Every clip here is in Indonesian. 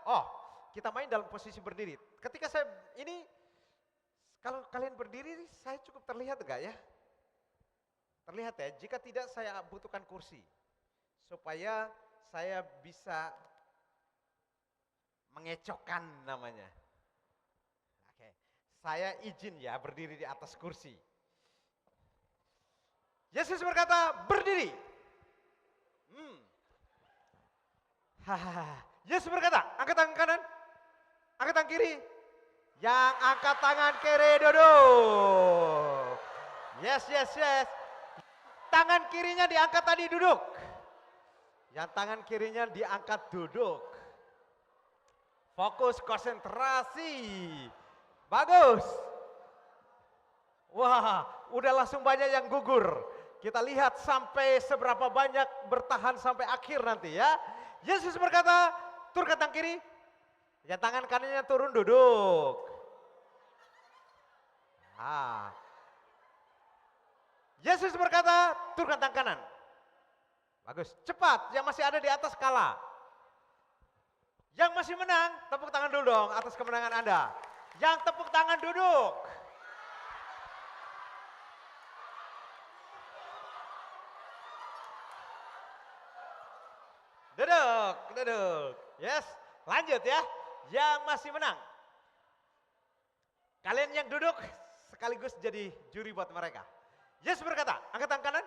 Oh, kita main dalam posisi berdiri. Ketika saya ini, kalau kalian berdiri, saya cukup terlihat enggak ya? Terlihat ya, jika tidak saya butuhkan kursi. Supaya saya bisa mengecokkan namanya. Oke, saya izin ya berdiri di atas kursi. Yesus berkata, berdiri. Yesus berkata, angkat tangan kanan, angkat tangan kiri. Yang angkat tangan kiri duduk. Yes, yes, yes. Tangan kirinya diangkat tadi duduk. Yang tangan kirinya diangkat duduk. Fokus, konsentrasi. Bagus. Wah, udah langsung banyak yang gugur. Kita lihat sampai seberapa banyak bertahan sampai akhir nanti ya. Yesus berkata, turunkan tangan kiri. Yang tangan kanannya turun duduk. Yesus berkata, turunkan tangan kanan. Bagus, cepat. Yang masih ada di atas kalah. Yang masih menang, tepuk tangan dulu dong atas kemenangan Anda. Yang tepuk tangan duduk. Duduk, duduk. Yes, lanjut ya. Yang masih menang. Kalian yang duduk sekaligus jadi juri buat mereka. Yesus berkata, angkat tangan kanan,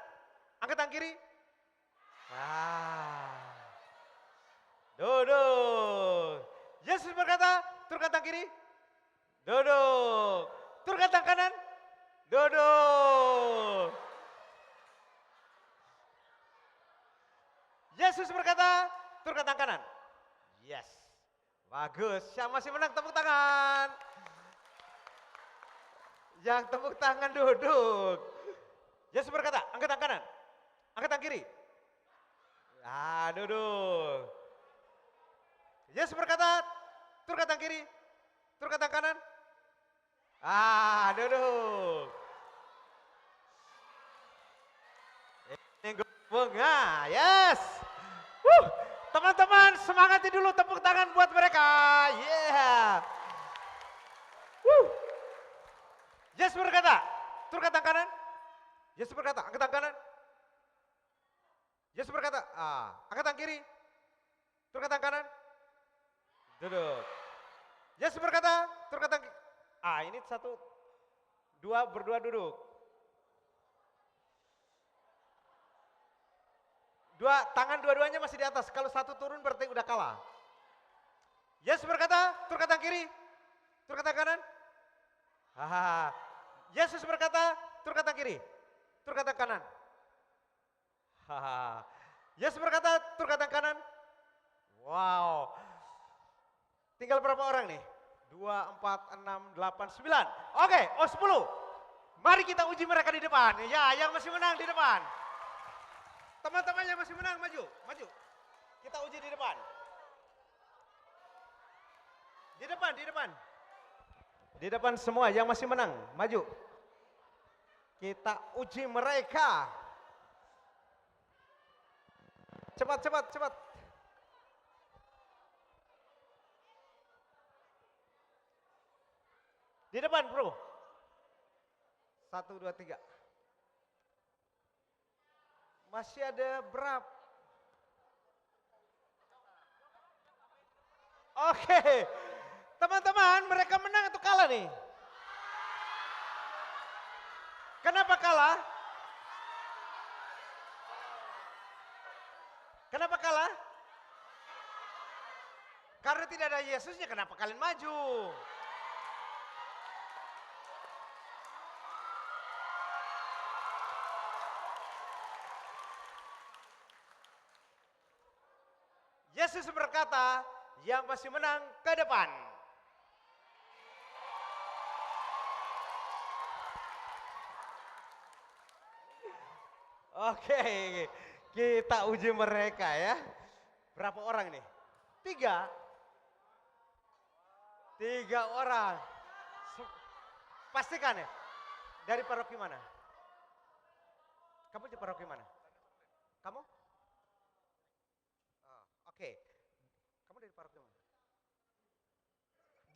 angkat tangan kiri. Duduk. Yesus berkata, turunkan tangan kiri. Duduk. Turunkan tangan kanan. Duduk. Yesus berkata, turunkan tangan kanan. Yes. Bagus. Yang masih menang tepuk tangan. Yang tepuk tangan duduk. Yesus berkata, angkat tangan kanan. Angkat tangan kiri. Duduk. Yesus berkata, turunkan tangan kiri. Turunkan tangan kanan. Duduk. Bunga, yes. Teman-teman semangati dulu, tepuk tangan buat mereka. Yeah. Yesus berkata, turunkan tangan kanan. Yesus berkata, angkat tangan kanan. Yesus berkata, angkat tangan kiri. Turunkan tangan kanan. Duduk. Yesus berkata, turunkan tangan kiri. Ini satu, dua, berdua duduk. Tangan dua-duanya masih di atas. Kalau satu turun berarti udah kalah. Yesus berkata, turunkan tangan kiri. Turunkan tangan kanan. Yesus berkata, turunkan tangan kiri. Turunkan tangan kanan. Yesus berkata, turunkan tangan kanan. Wow. Tinggal berapa orang nih? 2, 4, 6, 8, 9. Oke, 10. Mari kita uji mereka di depan. Ya, yang masih menang di depan. Teman-teman yang masih menang, maju. Kita uji di depan. Di depan semua yang masih menang, maju. Kita uji mereka. Cepat. Di depan, bro. 1, 2, 3. Masih ada berapa? Oke. Teman-teman, mereka menang atau kalah nih? Kenapa kalah? Kenapa kalah? Karena tidak ada Yesusnya, kenapa kalian maju? Yesus berkata, yang masih menang ke depan. Oke, kita uji mereka ya. Berapa orang nih? 3. 3 orang. Pastikan ya. Dari paroki mana? Kamu di paroki mana? Kamu? Oke. Kamu dari paroki mana?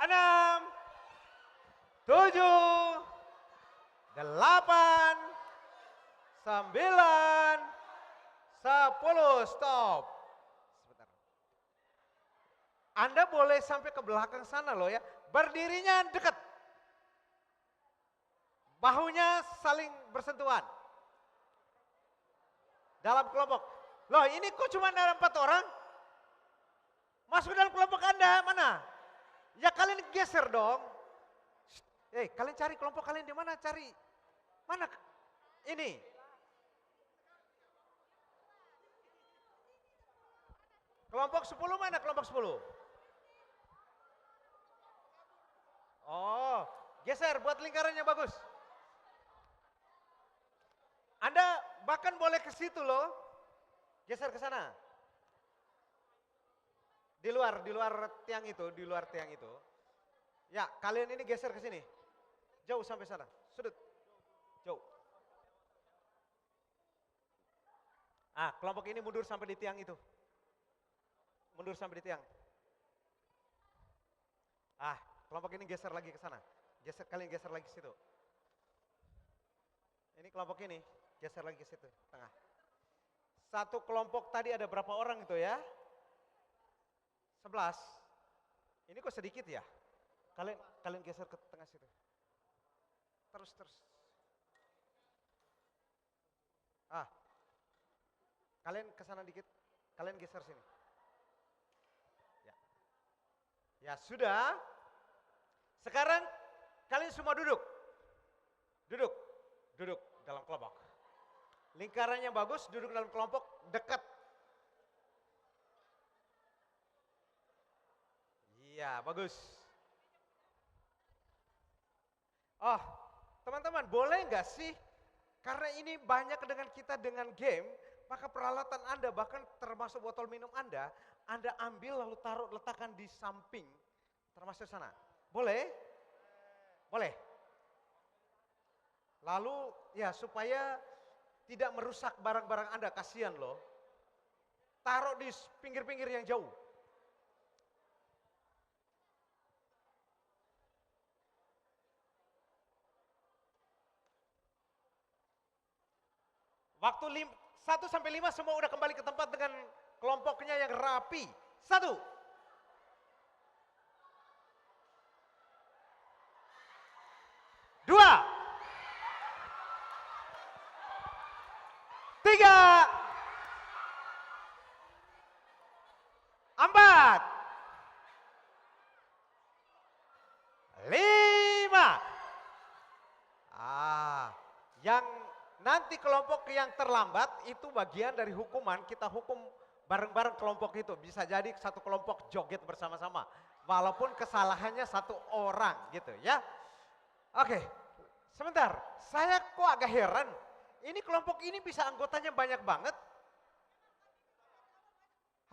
6, 7, 8, 9, 10. Stop. Sebentar. Anda boleh sampai ke belakang sana loh ya. Berdirinya dekat. Bahunya saling bersentuhan. Dalam kelompok. Loh ini kok cuma ada 4 orang? Masuk dalam kelompok Anda, mana? Ya kalian geser dong. Kalian cari kelompok kalian di mana? Cari. Mana? Ini. Kelompok 10 mana kelompok 10? Oh, geser buat lingkarannya bagus. Anda bahkan boleh ke situ loh. Geser ke sana. Di luar tiang itu, di luar tiang itu. Ya, kalian ini geser ke sini. Jauh sampai sana, sudut. Jauh. Kelompok ini mundur sampai di tiang itu. Mundur sampai di tiang. Kelompok ini geser lagi ke sana. Kalian geser lagi ke situ. Ini kelompok ini, geser lagi ke situ, tengah. Satu kelompok tadi ada berapa orang itu ya? 11. Ini kok sedikit ya? Kalian geser ke tengah situ. Terus. Kalian ke sana dikit. Kalian geser sini. Ya sudah. Sekarang kalian semua duduk. Duduk dalam kelompok. Lingkarannya bagus, duduk dalam kelompok dekat. Iya, bagus. Oh, teman-teman boleh nggak sih? Karena ini banyak dengan game, maka peralatan Anda bahkan termasuk botol minum Anda ambil lalu taruh letakkan di samping, termasuk sana. Boleh? Boleh. Lalu ya supaya tidak merusak barang-barang Anda, kasihan loh. Taruh di pinggir-pinggir yang jauh. Waktu 1 sampai 5 semua udah kembali ke tempat dengan kelompoknya yang rapi. 1. 2. nanti kelompok yang terlambat itu bagian dari hukuman, kita hukum bareng-bareng kelompok itu. Bisa jadi satu kelompok joget bersama-sama. Walaupun kesalahannya satu orang gitu ya. Oke, sebentar. Saya kok agak heran. Ini kelompok ini bisa anggotanya banyak banget.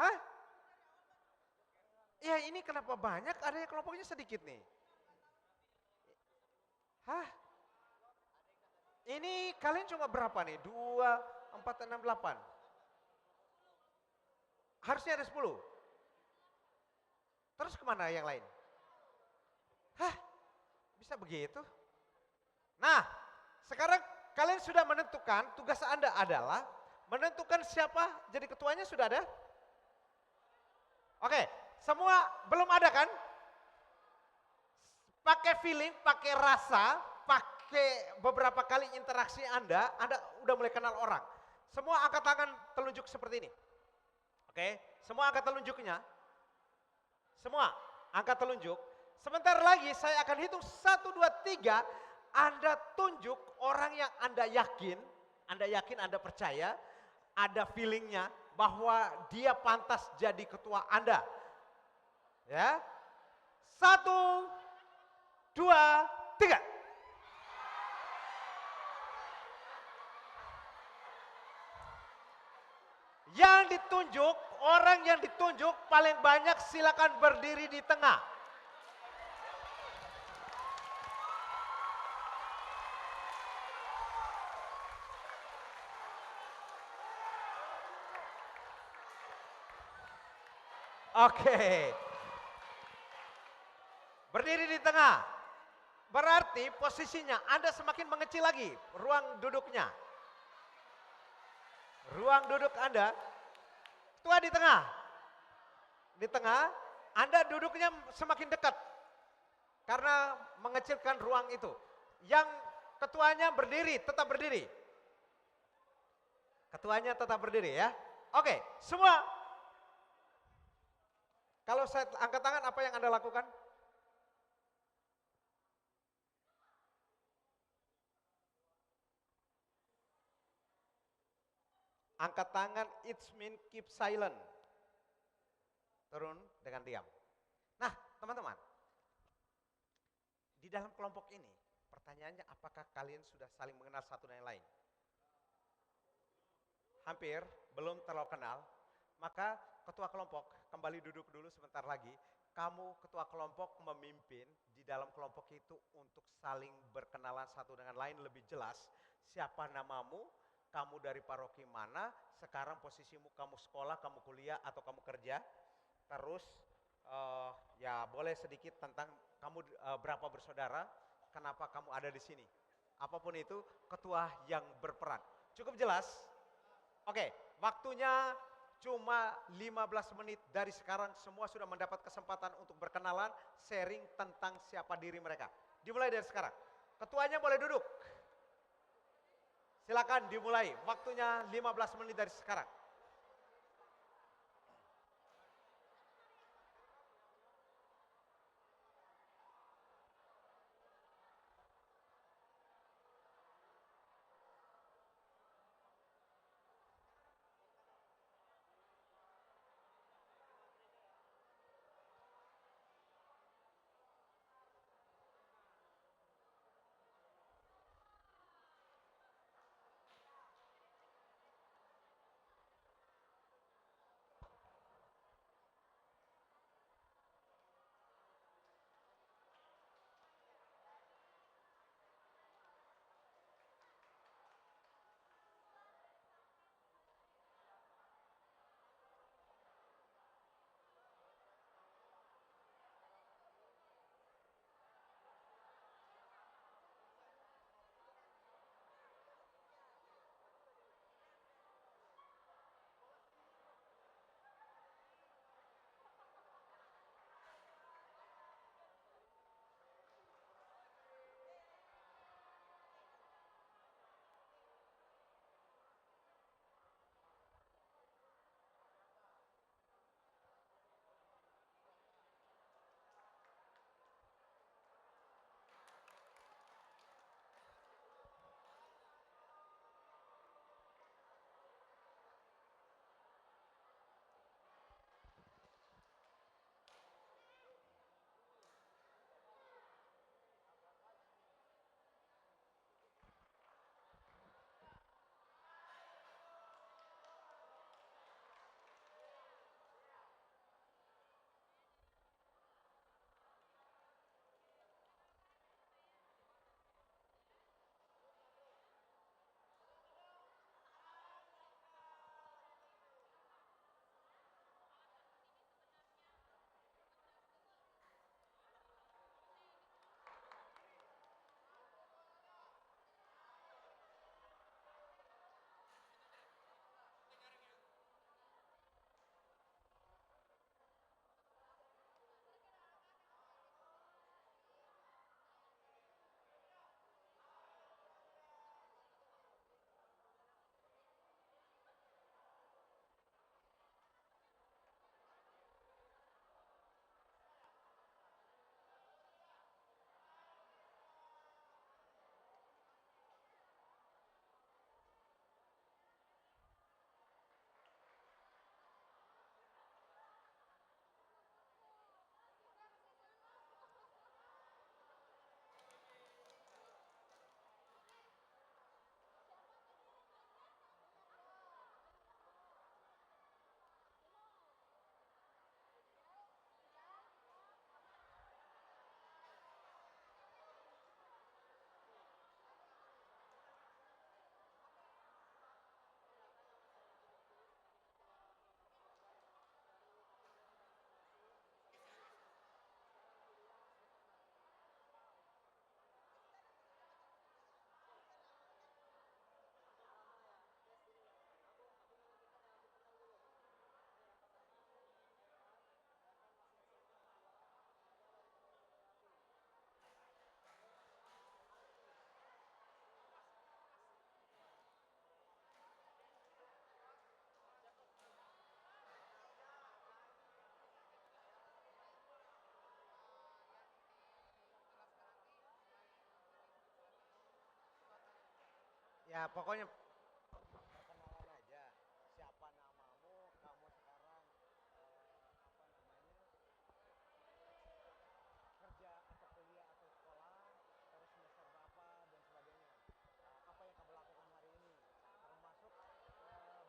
Hah? Ya ini kenapa banyak, ada yang kelompoknya sedikit nih. Hah? Ini kalian cuma berapa nih? 2, 4, 6, 8. Harusnya ada 10. Terus kemana yang lain? Hah? Bisa begitu? Nah, sekarang kalian sudah menentukan, tugas Anda adalah menentukan siapa jadi ketuanya, sudah ada? Oke, semua belum ada kan? Pakai feeling, pakai rasa, pakai beberapa kali interaksi Anda udah mulai kenal orang. Semua angkat tangan telunjuk seperti ini. Oke, semua angkat telunjuknya. Semua angkat telunjuk. Sebentar lagi saya akan hitung 1, 2, 3. Anda tunjuk orang yang Anda yakin, Anda percaya, ada feelingnya bahwa dia pantas jadi ketua Anda. Ya, 1, 2, 3. Yang ditunjuk, orang yang ditunjuk paling banyak silakan berdiri di tengah. Oke. Berdiri di tengah. Berarti posisinya Anda semakin mengecil lagi ruang duduknya. Ruang duduk Anda, ketua di tengah. Di tengah, Anda duduknya semakin dekat. Karena mengecilkan ruang itu. Yang ketuanya berdiri, tetap berdiri. Ketuanya tetap berdiri ya. Oke, semua. Kalau saya angkat tangan, apa yang Anda lakukan? Angkat tangan, it mean keep silent. Turun dengan diam. Nah, teman-teman. Di dalam kelompok ini, pertanyaannya apakah kalian sudah saling mengenal satu dan yang lain? Hampir, belum terlalu kenal. Maka ketua kelompok, kembali duduk dulu sebentar lagi. Kamu ketua kelompok memimpin di dalam kelompok itu untuk saling berkenalan satu dengan lain lebih jelas. Siapa namamu, kamu dari paroki mana, sekarang posisimu kamu sekolah, kamu kuliah, atau kamu kerja. Terus ya boleh sedikit tentang kamu berapa bersaudara, kenapa kamu ada di sini. Apapun itu, ketua yang berperan. Cukup jelas? Oke, waktunya cuma 15 menit dari sekarang. Semua sudah mendapat kesempatan untuk berkenalan, sharing tentang siapa diri mereka. Dimulai dari sekarang. Ketuanya boleh duduk. Silakan dimulai, waktunya 15 menit dari sekarang. Ya pokoknya perkenalan aja. Siapa namamu, kamu sekarang kerja atau kuliah atau sekolah, terus semester berapa dan sebagainya. Apa yang kamu lakukan hari ini? Termasuk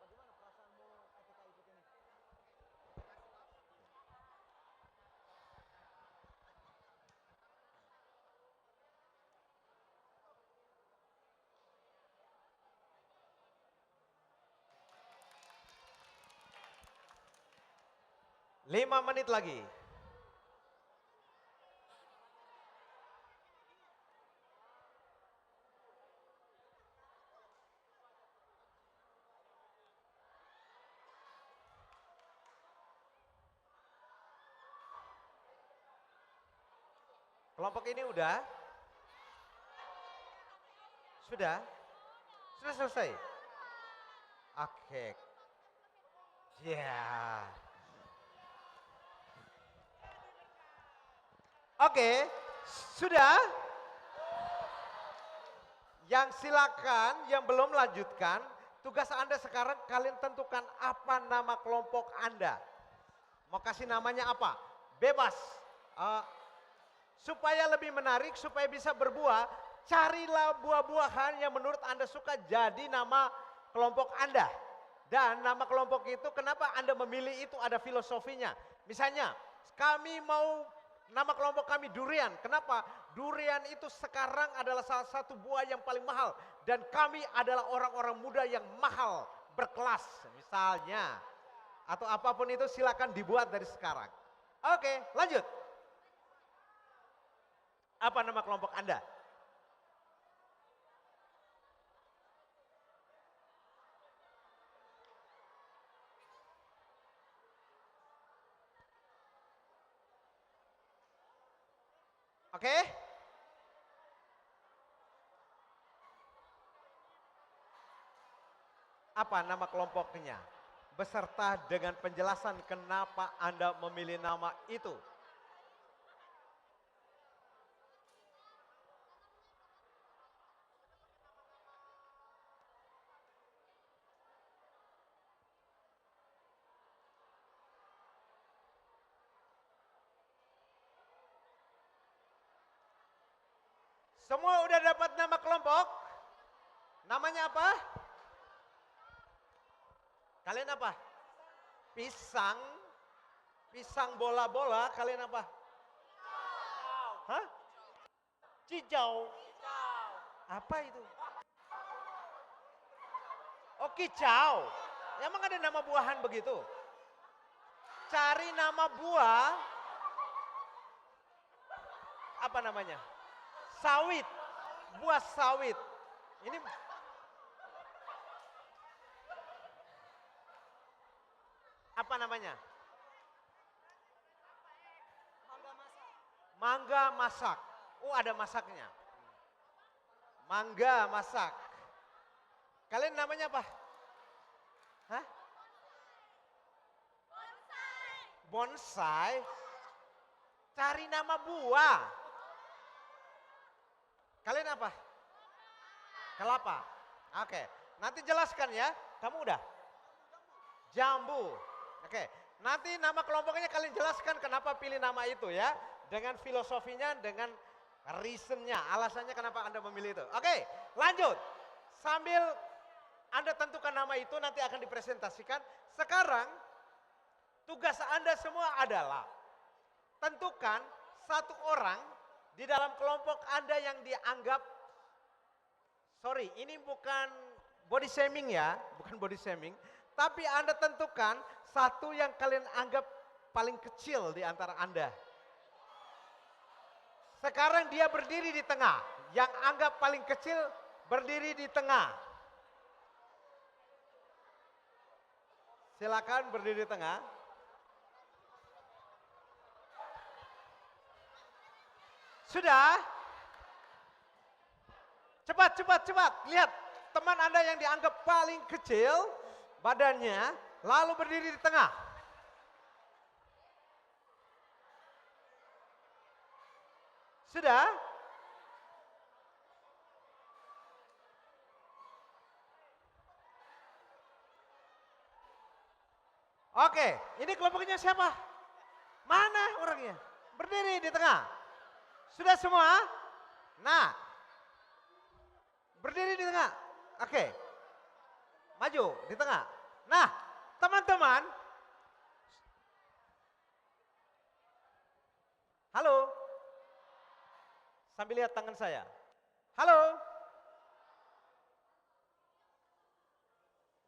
bagaimana perasaanmu ketika ikut ini? 5 menit lagi. Kelompok ini udah? Sudah? Sudah selesai? Oke. Ya. Oke, sudah? Yang silakan, yang belum lanjutkan, tugas Anda sekarang kalian tentukan apa nama kelompok Anda. Mau kasih namanya apa? Bebas. Eh, supaya lebih menarik, supaya bisa berbuah, carilah buah-buahan yang menurut Anda suka jadi nama kelompok Anda. Dan nama kelompok itu kenapa Anda memilih itu ada filosofinya. Misalnya, kami mau nama kelompok kami durian. Kenapa? Durian itu sekarang adalah salah satu buah yang paling mahal. Dan kami adalah orang-orang muda yang mahal, berkelas misalnya. Atau apapun itu silakan dibuat dari sekarang. Oke, lanjut. Apa nama kelompok Anda? Oke? Apa nama kelompoknya? Beserta dengan penjelasan kenapa Anda memilih nama itu. Semua udah dapat nama kelompok? Namanya apa? Kalian apa? Pisang. Pisang bola-bola, kalian apa? Hah? Cijau. Apa itu? Oh, kicau. Emang ada nama buahan begitu? Cari nama buah. Apa namanya? Sawit. Buah sawit. Ini apa namanya? Mangga masak. Oh, ada masaknya. Mangga masak. Kalian namanya apa? Hah? Bonsai. Cari nama buah. Kalian apa? Kelapa. Oke, nanti jelaskan ya. Kamu udah? Jambu. Oke, nanti nama kelompoknya kalian jelaskan kenapa pilih nama itu ya. Dengan filosofinya, dengan reasonnya, alasannya kenapa Anda memilih itu. Oke, lanjut. Sambil Anda tentukan nama itu nanti akan dipresentasikan. Sekarang tugas Anda semua adalah tentukan satu orang di dalam kelompok Anda yang dianggap, sorry ini bukan body shaming ya, bukan body shaming. Tapi Anda tentukan satu yang kalian anggap paling kecil di antara Anda. Sekarang dia berdiri di tengah. Yang anggap paling kecil berdiri di tengah. Silakan berdiri di tengah. Sudah? Cepat, cepat, cepat. Lihat teman Anda yang dianggap paling kecil badannya, lalu berdiri di tengah. Sudah? Oke, ini kelompoknya siapa? Mana orangnya? Berdiri di tengah. Sudah semua? Nah, berdiri di tengah. Oke, maju di tengah. Nah, teman-teman. Halo. Sambil lihat tangan saya. Halo.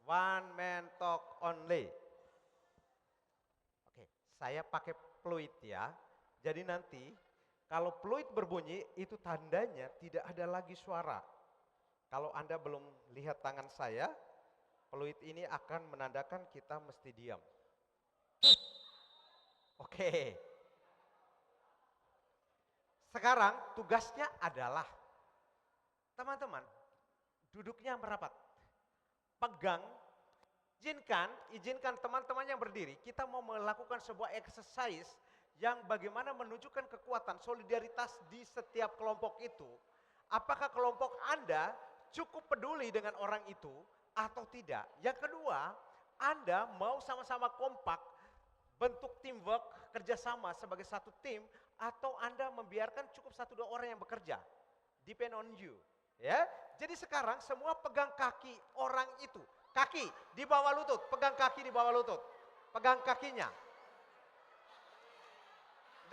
One man talk only. Oke, saya pakai fluid ya. Jadi nanti kalau fluid berbunyi itu tandanya tidak ada lagi suara. Kalau Anda belum lihat tangan saya, fluid ini akan menandakan kita mesti diam. Oke. Sekarang tugasnya adalah teman-teman duduknya merapat. Pegang, izinkan teman-teman yang berdiri, kita mau melakukan sebuah exercise yang bagaimana menunjukkan kekuatan solidaritas di setiap kelompok itu. Apakah kelompok Anda cukup peduli dengan orang itu atau tidak? Yang kedua, Anda mau sama-sama kompak, bentuk teamwork, kerjasama sebagai satu tim, atau Anda membiarkan cukup 1-2 orang yang bekerja. Depend on you. Ya, jadi sekarang semua pegang kaki orang itu. Kaki di bawah lutut, pegang kaki di bawah lutut. Pegang kakinya.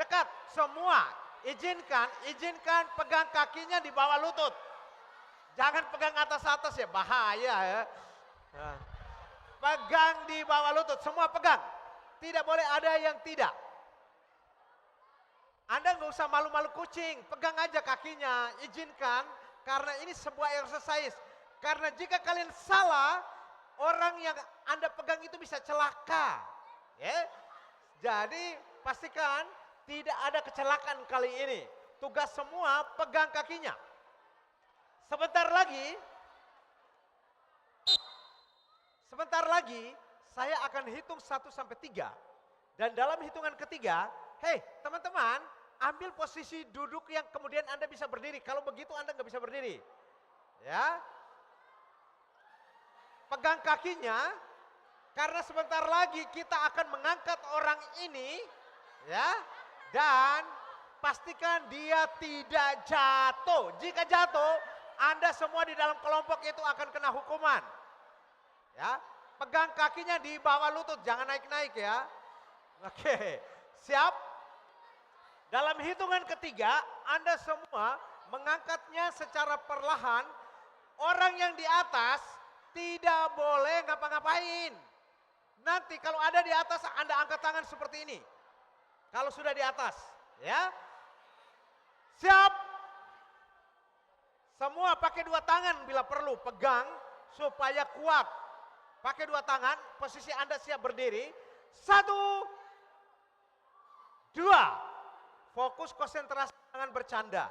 Dekat semua. Izinkan pegang kakinya di bawah lutut. Jangan pegang atas-atas ya, bahaya ya. Nah. Pegang di bawah lutut, semua pegang. Tidak boleh ada yang tidak. Anda nggak usah malu-malu kucing, pegang aja kakinya, izinkan. Karena ini sebuah exercise. Karena jika kalian salah, orang yang Anda pegang itu bisa celaka. Ya. Jadi pastikan tidak ada kecelakaan kali ini. Tugas semua pegang kakinya. Sebentar lagi saya akan hitung 1 sampai 3. Dan dalam hitungan ketiga, hei teman-teman, ambil posisi duduk yang kemudian Anda bisa berdiri. Kalau begitu Anda nggak bisa berdiri. Ya. Pegang kakinya, karena sebentar lagi kita akan mengangkat orang ini. Ya. Dan pastikan dia tidak jatuh. Jika jatuh, Anda semua di dalam kelompok itu akan kena hukuman. Ya. Pegang kakinya di bawah lutut, jangan naik-naik ya. Oke, siap? Dalam hitungan ketiga, Anda semua mengangkatnya secara perlahan. Orang yang di atas tidak boleh ngapa-ngapain. Nanti kalau ada di atas, Anda angkat tangan seperti ini. Kalau sudah di atas, ya. Siap? Semua pakai 2 tangan bila perlu, pegang supaya kuat. Pakai 2 tangan, posisi Anda siap berdiri. 1, 2. Fokus konsentrasi, jangan bercanda.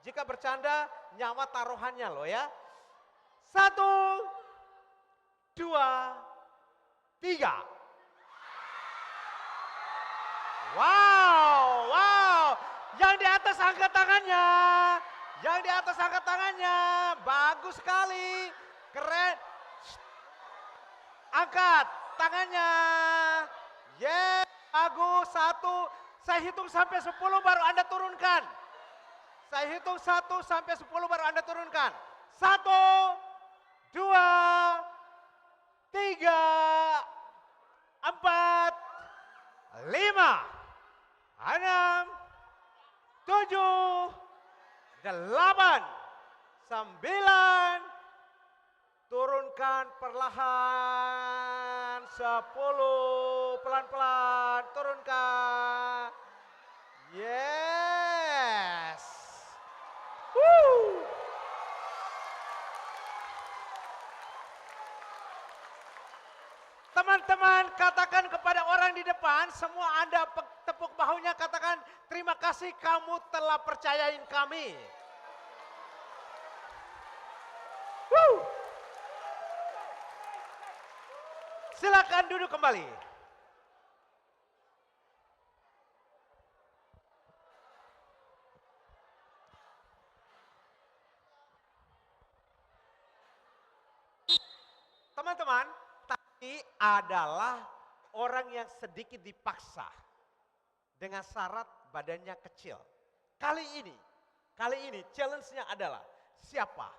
Jika bercanda, nyawa taruhannya loh ya. 1, 2, 3. Wow. Yang di atas angkat tangannya. Bagus sekali. Keren. Angkat tangannya. Yeah, bagus. 1. Saya hitung sampai 10 baru Anda turunkan. 1, 2, 3, 4, 5, 6, 7, 8, 9, turunkan perlahan, 10, pelan-pelan, turunkan. Yes. Woo. Teman-teman, katakan kepada orang di depan, semua Anda tepuk bahunya, katakan terima kasih kamu telah percayain kami. Woo. Silakan duduk kembali. Teman-teman, tadi adalah orang yang sedikit dipaksa dengan syarat badannya kecil. Kali ini challenge-nya adalah siapa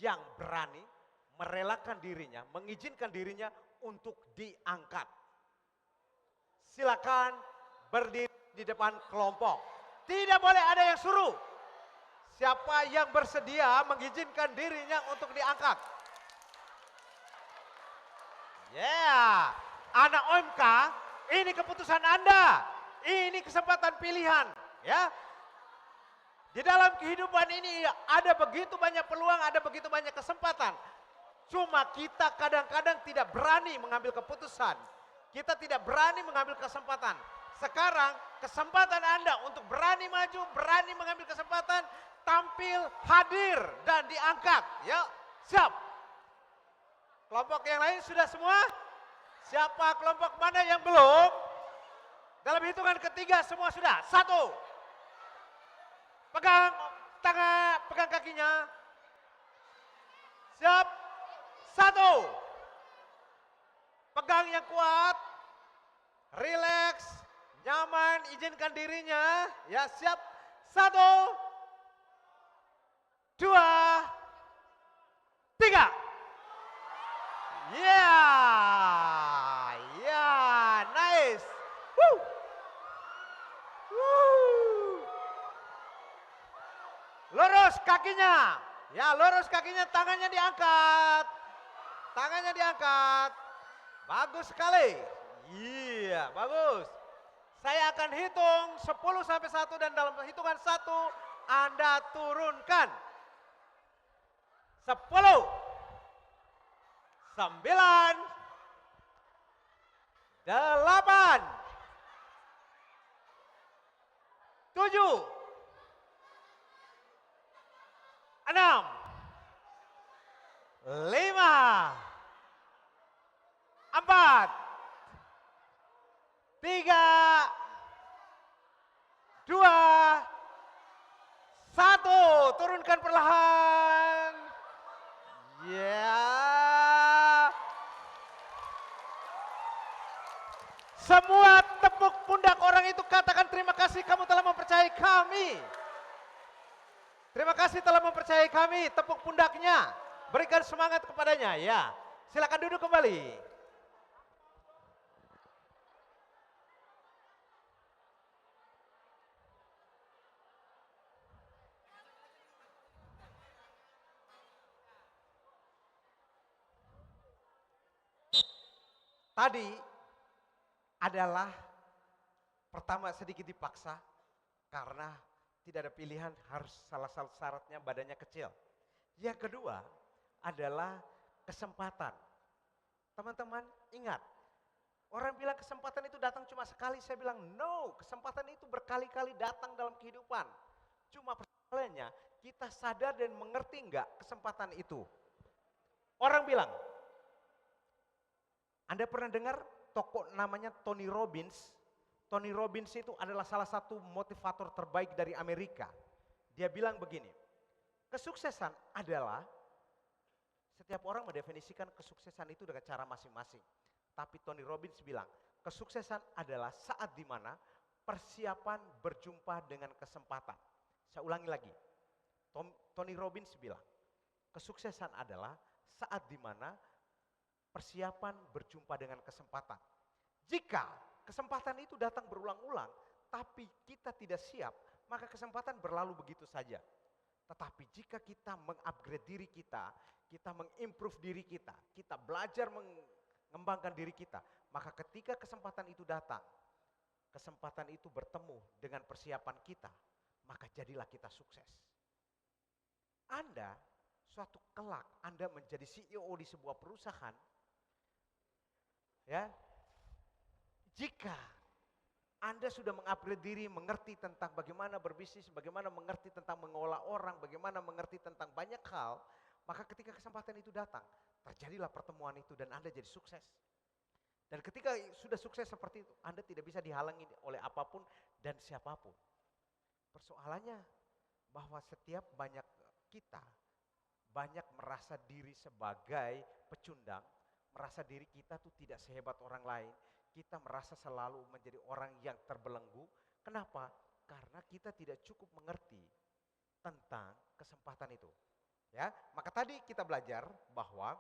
yang berani merelakan dirinya, mengizinkan dirinya untuk diangkat. Silakan berdiri di depan kelompok. Tidak boleh ada yang suruh. Siapa yang bersedia mengizinkan dirinya untuk diangkat? Ya, anak OMK, ini keputusan Anda. Ini kesempatan pilihan, ya. Di dalam kehidupan ini ada begitu banyak peluang, ada begitu banyak kesempatan. Cuma kita kadang-kadang tidak berani mengambil keputusan. Kita tidak berani mengambil kesempatan. Sekarang kesempatan Anda untuk berani maju, berani mengambil kesempatan, tampil, hadir, dan diangkat. Ya, siap. Kelompok yang lain sudah semua? Siapa kelompok mana yang belum? Dalam hitungan ketiga semua sudah. 1. Pegang tangan, pegang kakinya. Siap. 1. Pegang yang kuat. Relax, nyaman, izinkan dirinya. Ya, siap. 1, 2, 3. Ya, ya, nice. Woo. Woo. Lurus kakinya. Ya, lurus kakinya, tangannya diangkat. Tangannya diangkat. Bagus sekali. Iya, bagus. Saya akan hitung 10 sampai 1 dan dalam hitungan 1 Anda turunkan. 10, 9, 8, 7, 6, 5, 4, 3, 2, 1. Turunkan perlahan. Ya. Semua tepuk pundak orang itu, katakan terima kasih kamu telah mempercayai kami. Terima kasih telah mempercayai kami, tepuk pundaknya. Berikan semangat kepadanya, ya. Silakan duduk kembali. Tadi adalah pertama sedikit dipaksa karena tidak ada pilihan, harus salah satu syaratnya badannya kecil. Yang kedua adalah kesempatan. Teman-teman ingat, orang bilang kesempatan itu datang cuma sekali, saya bilang no, kesempatan itu berkali-kali datang dalam kehidupan. Cuma persoalannya kita sadar dan mengerti enggak kesempatan itu. Orang bilang, Anda pernah dengar tokoh namanya Tony Robbins? Tony Robbins itu adalah salah satu motivator terbaik dari Amerika. Dia bilang begini, kesuksesan adalah, setiap orang mendefinisikan kesuksesan itu dengan cara masing-masing. Tapi Tony Robbins bilang, kesuksesan adalah saat dimana persiapan berjumpa dengan kesempatan. Saya ulangi lagi, Tony Robbins bilang, kesuksesan adalah saat dimana persiapan berjumpa dengan kesempatan. Jika kesempatan itu datang berulang-ulang, tapi kita tidak siap, maka kesempatan berlalu begitu saja. Tetapi jika kita mengupgrade diri kita mengimprove diri kita belajar mengembangkan diri kita, maka ketika kesempatan itu datang, kesempatan itu bertemu dengan persiapan kita, maka jadilah kita sukses. Anda, suatu kelak Anda menjadi CEO di sebuah perusahaan, ya, jika Anda sudah mengupgrade diri, mengerti tentang bagaimana berbisnis, bagaimana mengerti tentang mengolah orang, bagaimana mengerti tentang banyak hal, maka ketika kesempatan itu datang, terjadilah pertemuan itu dan Anda jadi sukses. Dan ketika sudah sukses seperti itu, Anda tidak bisa dihalangi oleh apapun dan siapapun. Persoalannya bahwa setiap kita banyak merasa diri sebagai pecundang, merasa diri kita tuh tidak sehebat orang lain. kita merasa selalu menjadi orang yang terbelenggu. Kenapa? Karena kita tidak cukup mengerti tentang kesempatan itu. Ya, maka tadi kita belajar bahwa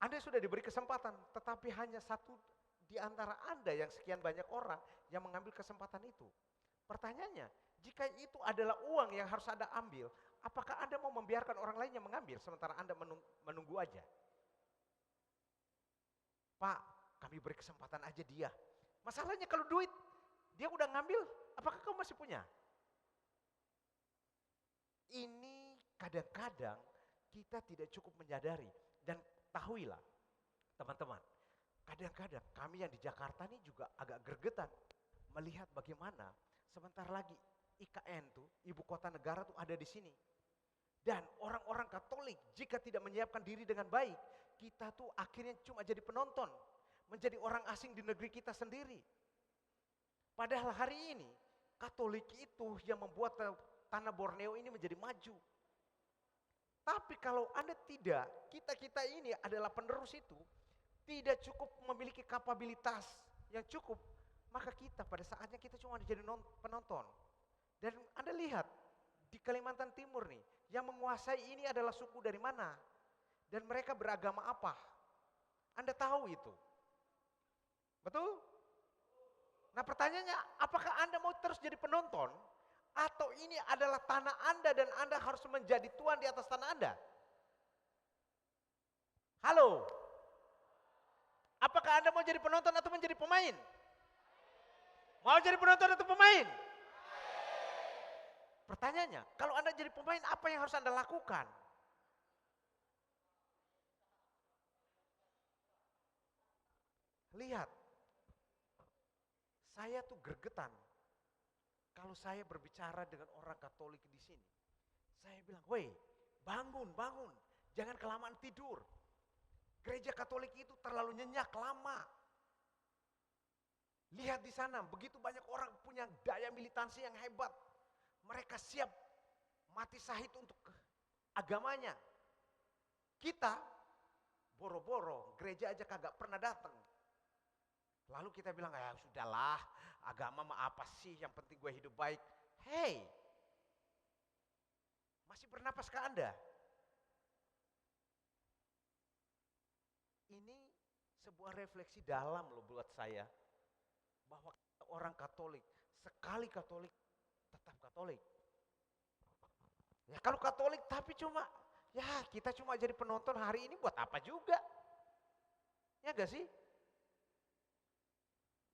Anda sudah diberi kesempatan, tetapi hanya satu di antara Anda yang sekian banyak orang yang mengambil kesempatan itu. Pertanyaannya, jika itu adalah uang yang harus Anda ambil, apakah Anda mau membiarkan orang lain yang mengambil sementara Anda menunggu aja? Pak, kami beri kesempatan aja dia. Masalahnya kalau duit, dia udah ngambil, apakah kau masih punya? Ini kadang-kadang kita tidak cukup menyadari. Dan tahuilah teman-teman, kadang-kadang kami yang di Jakarta ini juga agak gregetan melihat bagaimana sebentar lagi IKN tuh, ibu kota negara tuh ada di sini. Dan orang-orang Katolik jika tidak menyiapkan diri dengan baik, kita tuh akhirnya cuma jadi penonton, menjadi orang asing di negeri kita sendiri. Padahal hari ini Katolik itu yang membuat tanah Borneo ini menjadi maju. Tapi kalau Anda tidak, kita ini adalah penerus itu, tidak cukup memiliki kapabilitas yang cukup, maka kita pada saatnya kita cuma jadi penonton. Dan Anda lihat di Kalimantan Timur nih, yang menguasai ini adalah suku dari mana? Dan mereka beragama apa? Anda tahu itu. Betul? Nah pertanyaannya, apakah Anda mau terus jadi penonton? Atau ini adalah tanah Anda dan Anda harus menjadi tuan di atas tanah Anda? Halo? Apakah Anda mau jadi penonton atau menjadi pemain? Mau jadi penonton atau pemain? Pertanyaannya, kalau Anda jadi pemain apa yang harus Anda lakukan? Lihat, saya tuh gregetan. Kalau saya berbicara dengan orang Katolik di sini, saya bilang, woi bangun, jangan kelamaan tidur. Gereja Katolik itu terlalu nyenyak lama. Lihat di sana, begitu banyak orang punya daya militansi yang hebat. Mereka siap mati syahid untuk agamanya. Kita boro-boro, gereja aja kagak pernah datang. Lalu kita bilang, ya sudahlah, agama mah apa sih, yang penting gue hidup baik. Hey, masih bernapas ke Anda? Ini sebuah refleksi dalam loh buat saya. Bahwa orang Katolik, sekali Katolik, tetap Katolik. Ya kalau Katolik tapi cuma, ya kita cuma jadi penonton hari ini buat apa juga? Ya gak sih?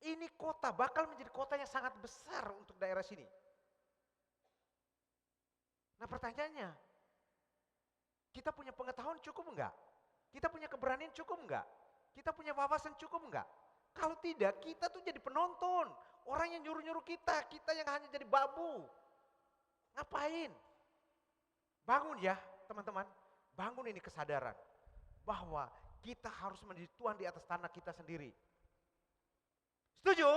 Ini kota bakal menjadi kota yang sangat besar untuk daerah sini. Nah pertanyaannya, kita punya pengetahuan cukup enggak? Kita punya keberanian cukup enggak? Kita punya wawasan cukup enggak? Kalau tidak, kita tuh jadi penonton. Orang yang nyuruh-nyuruh kita yang hanya jadi babu. Ngapain? Bangun ya teman-teman, bangun ini kesadaran. Bahwa kita harus menjadi tuan di atas tanah kita sendiri. Setuju?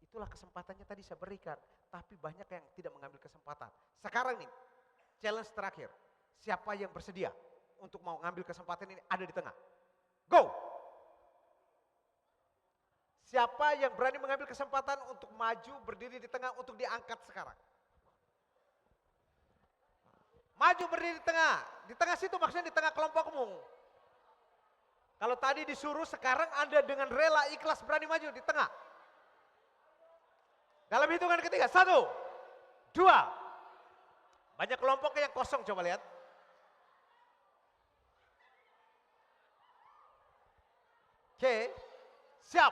Itulah kesempatannya tadi saya berikan. Tapi banyak yang tidak mengambil kesempatan. Sekarang nih, challenge terakhir. Siapa yang bersedia untuk mau ngambil kesempatan ini ada di tengah? Go! Siapa yang berani mengambil kesempatan untuk maju berdiri di tengah untuk diangkat sekarang? Maju berdiri di tengah situ maksudnya di tengah kelompokmu. Kalau tadi disuruh, sekarang Anda dengan rela ikhlas berani maju di tengah. Dalam hitungan ketiga, 1, 2. Banyak kelompoknya yang kosong, coba lihat. Oke, siap.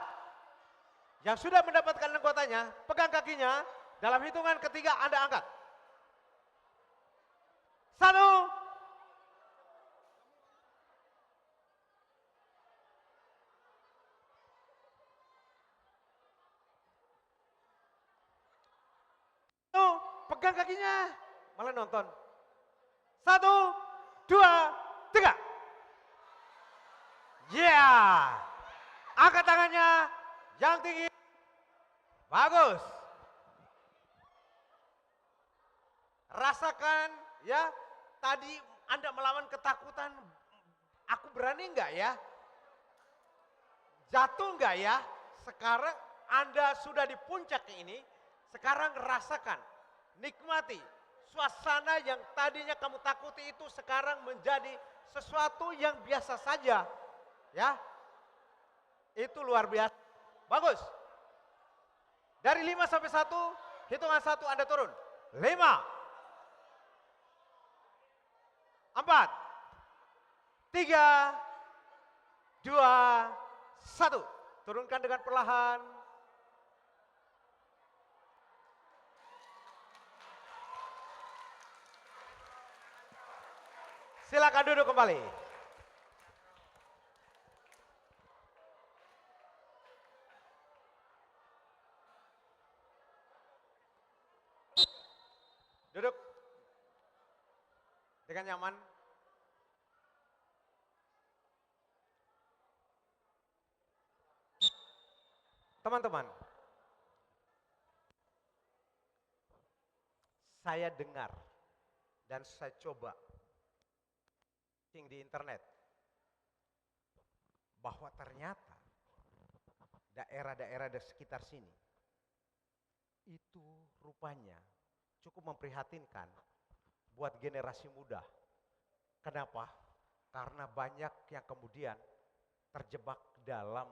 Yang sudah mendapatkan anggotanya, pegang kakinya. Dalam hitungan ketiga Anda angkat. 1. Pegang kakinya, malah nonton. 1, 2, 3. Ya, angkat tangannya yang tinggi. Bagus. Rasakan ya, tadi Anda melawan ketakutan. Aku berani enggak ya? Jatuh enggak ya? Sekarang Anda sudah di puncak ini, sekarang rasakan, nikmati suasana yang tadinya kamu takuti itu sekarang menjadi sesuatu yang biasa saja. Ya, itu luar biasa. Bagus. Dari 5 sampai 1, hitungan 1 Anda turun. 5, 4, 3, 2, 1. Turunkan dengan perlahan. Silakan duduk kembali. Duduk dengan nyaman. Teman-teman, saya dengar dan saya coba di internet bahwa ternyata daerah-daerah di sekitar sini itu rupanya cukup memprihatinkan buat generasi muda. Kenapa? Karena banyak yang kemudian terjebak dalam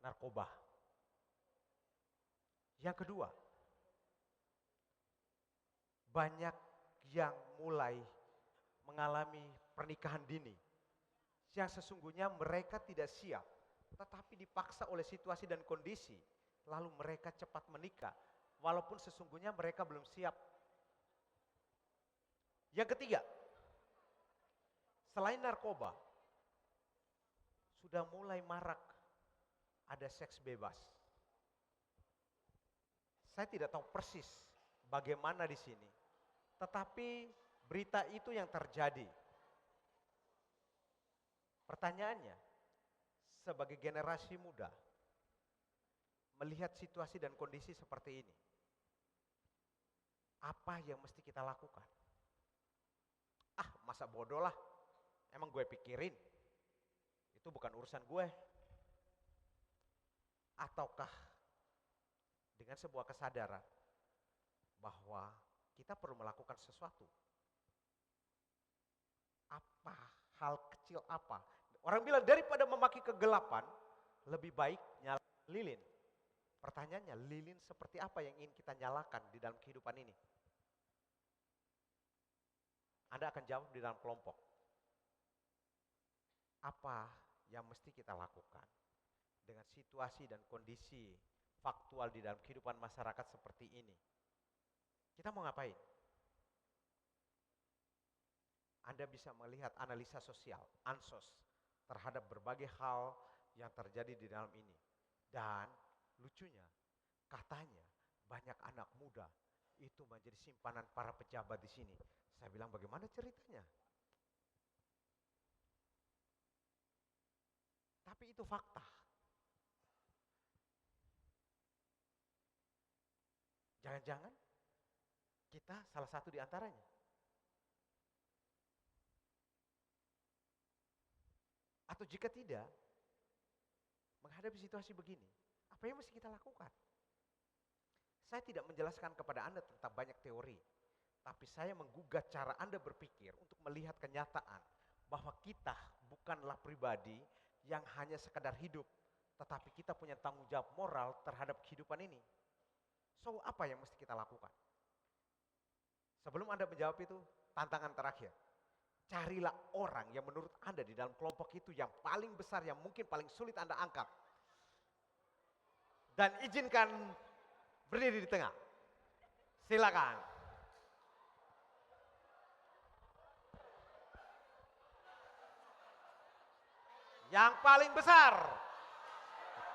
narkoba. Yang kedua, banyak yang mulai mengalami pernikahan dini yang sesungguhnya mereka tidak siap, tetapi dipaksa oleh situasi dan kondisi, lalu mereka cepat menikah, walaupun sesungguhnya mereka belum siap. Yang ketiga, selain narkoba, sudah mulai marak ada seks bebas. Saya tidak tahu persis bagaimana di sini, tetapi berita itu yang terjadi. Pertanyaannya, sebagai generasi muda, melihat situasi dan kondisi seperti ini, apa yang mesti kita lakukan? Masa bodoh lah, emang gue pikirin, itu bukan urusan gue. Ataukah dengan sebuah kesadaran bahwa kita perlu melakukan sesuatu? Apa hal kecil apa? Orang bilang daripada memaki kegelapan, lebih baik nyala lilin. Pertanyaannya, lilin seperti apa yang ingin kita nyalakan di dalam kehidupan ini? Anda akan jawab di dalam kelompok. Apa yang mesti kita lakukan dengan situasi dan kondisi faktual di dalam kehidupan masyarakat seperti ini? Kita mau ngapain? Anda bisa melihat analisa sosial, ansos, terhadap berbagai hal yang terjadi di dalam ini. Dan lucunya, katanya banyak anak muda itu menjadi simpanan para pejabat di sini. Saya bilang bagaimana ceritanya? Tapi itu fakta. Jangan-jangan kita salah satu di antaranya. Atau jika tidak, menghadapi situasi begini, apa yang mesti kita lakukan? Saya tidak menjelaskan kepada Anda tentang banyak teori, tapi saya menggugat cara Anda berpikir untuk melihat kenyataan bahwa kita bukanlah pribadi yang hanya sekedar hidup, tetapi kita punya tanggung jawab moral terhadap kehidupan ini. So, apa yang mesti kita lakukan? Sebelum Anda menjawab itu, tantangan terakhir. Carilah orang yang menurut Anda di dalam kelompok itu yang paling besar, yang mungkin paling sulit Anda angkat. Dan izinkan berdiri di tengah. Silakan. Yang paling besar.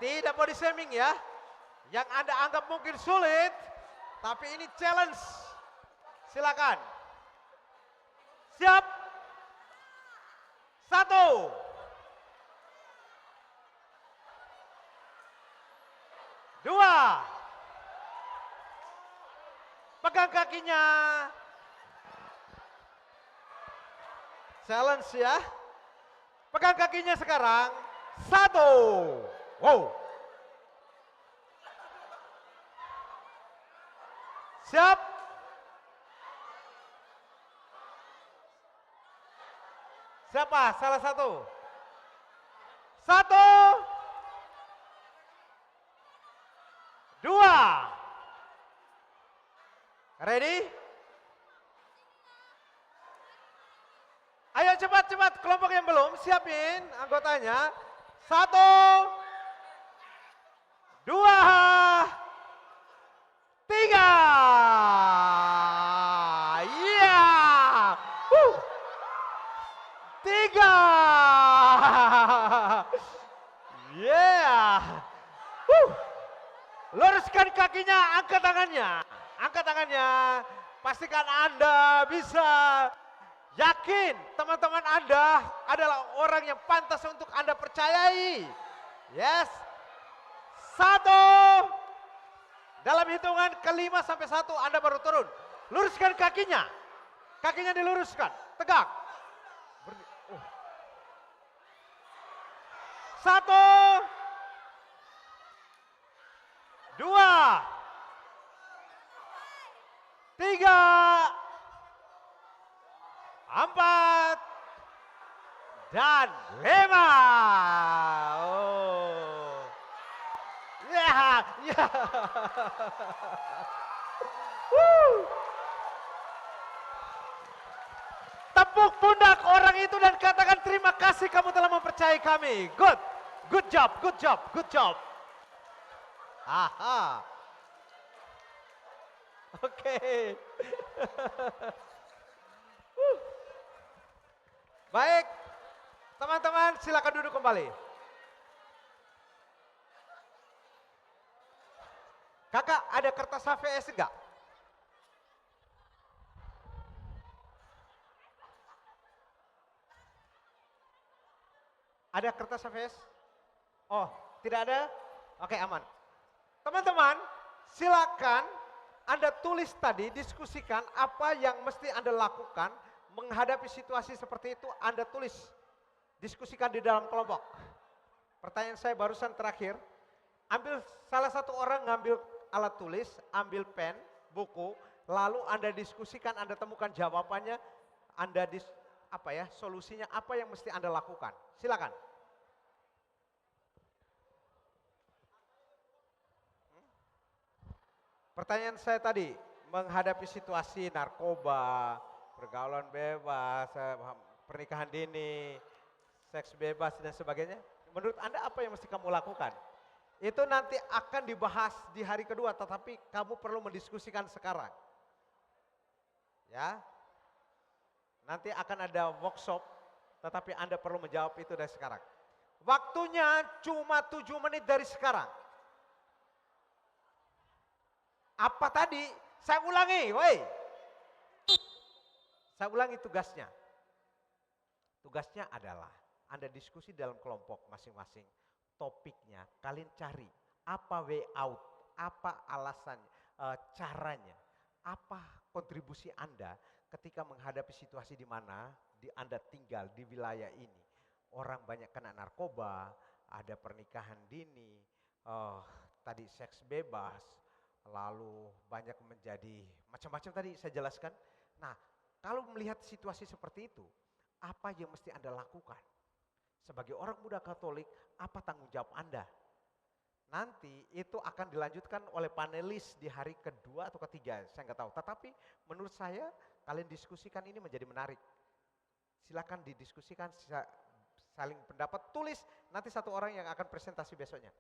Tidak body shaming ya. Yang Anda anggap mungkin sulit, tapi ini challenge. Silakan. Siap. 1, 2, pegang kakinya. Challenge ya. Pegang kakinya sekarang. 1, Wow. Siap. Siapa? Salah satu. Satu. Dua. Ready? Ayo cepat-cepat, kelompok yang belum siapin anggotanya. Satu. Dua. Tiga. Iya. Tiga. Yeah. Luruskan kakinya, angkat tangannya. Angkat tangannya. Pastikan Anda bisa. Yakin teman-teman Anda adalah orang yang pantas untuk Anda percayai. Yes. Satu. Dalam hitungan ke-5 sampai 1 Anda baru turun. Luruskan kakinya. Kakinya diluruskan. Tegak. Satu. Dua. Tiga. Empat. Dan 5. Oh. Ya, ya. Tepuk pundak orang itu dan katakan terima kasih kamu telah mempercayai kami. Good. Good job, good job, good job. Aha. Oke. Baik. Teman-teman silakan duduk kembali. Kakak ada kertas HVS enggak? Ada kertas HVS? Oh, tidak ada? Oke, aman. Teman-teman, silakan Anda tulis tadi, diskusikan apa yang mesti Anda lakukan menghadapi situasi seperti itu. Anda tulis, diskusikan di dalam kelompok. Pertanyaan saya barusan terakhir, ambil salah satu orang ngambil alat tulis, ambil pen, buku, lalu Anda diskusikan, Anda temukan jawabannya, Anda solusinya apa yang mesti Anda lakukan. Silakan. Pertanyaan saya tadi, menghadapi situasi narkoba, pergaulan bebas, pernikahan dini, seks bebas dan sebagainya. Menurut Anda apa yang mesti kamu lakukan? Itu nanti akan dibahas di hari kedua, tetapi kamu perlu mendiskusikan sekarang. Ya. Nanti akan ada workshop, tetapi Anda perlu menjawab itu dari sekarang. Waktunya cuma 7 menit dari sekarang. Apa tadi? Saya ulangi, woi. Saya ulangi tugasnya. Tugasnya adalah Anda diskusi dalam kelompok masing-masing. Topiknya kalian cari apa way out, apa alasannya, caranya, apa kontribusi Anda ketika menghadapi situasi di mana Anda tinggal di wilayah ini. Orang banyak kena narkoba, ada pernikahan dini, tadi seks bebas, lalu banyak menjadi macam-macam tadi saya jelaskan. Nah, kalau melihat situasi seperti itu, apa yang mesti Anda lakukan? Sebagai orang muda Katolik, apa tanggung jawab Anda? Nanti itu akan dilanjutkan oleh panelis di hari kedua atau ketiga, saya nggak tahu. Tetapi menurut saya kalian diskusikan ini menjadi menarik. Silakan didiskusikan, saling pendapat, tulis nanti satu orang yang akan presentasi besoknya.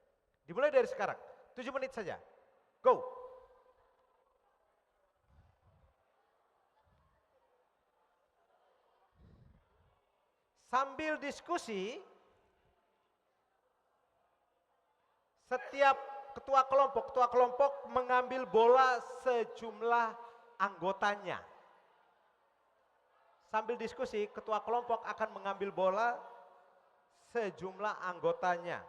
Dimulai dari sekarang, 7 menit saja. Go. Sambil diskusi, setiap ketua kelompok mengambil bola sejumlah anggotanya. Sambil diskusi, ketua kelompok akan mengambil bola sejumlah anggotanya.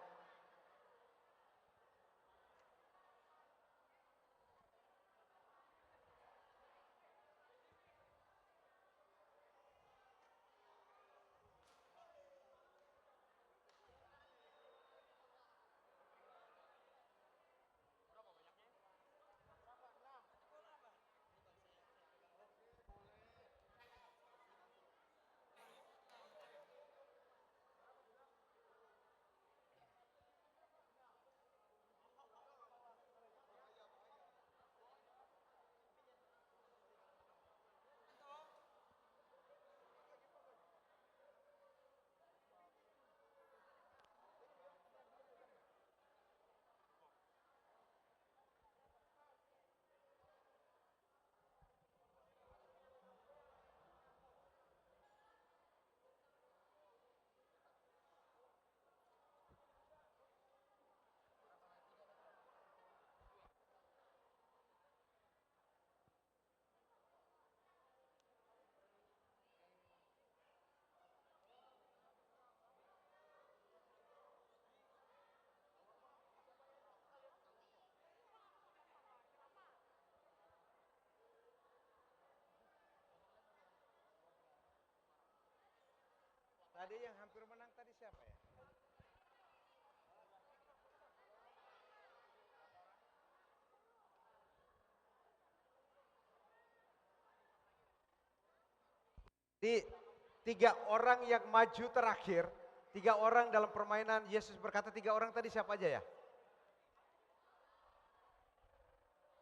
Tiga orang yang maju terakhir, tiga orang dalam permainan Yesus berkata, tiga orang tadi siapa aja ya?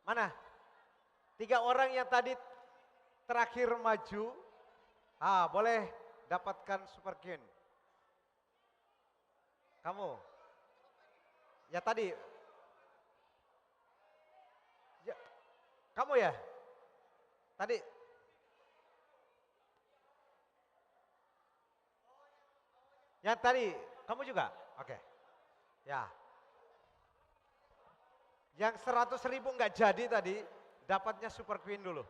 Mana? Tiga orang yang tadi terakhir maju, boleh dapatkan Super Queen. Kamu? Ya tadi. Ya, kamu ya? Tadi. Yang tadi, kamu juga? Oke. Ya. Yang 100.000 nggak jadi tadi, dapatnya Super Queen dulu.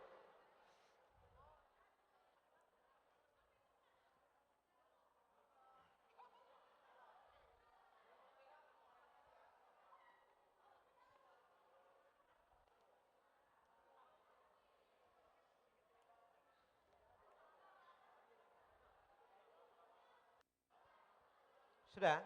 Sudah?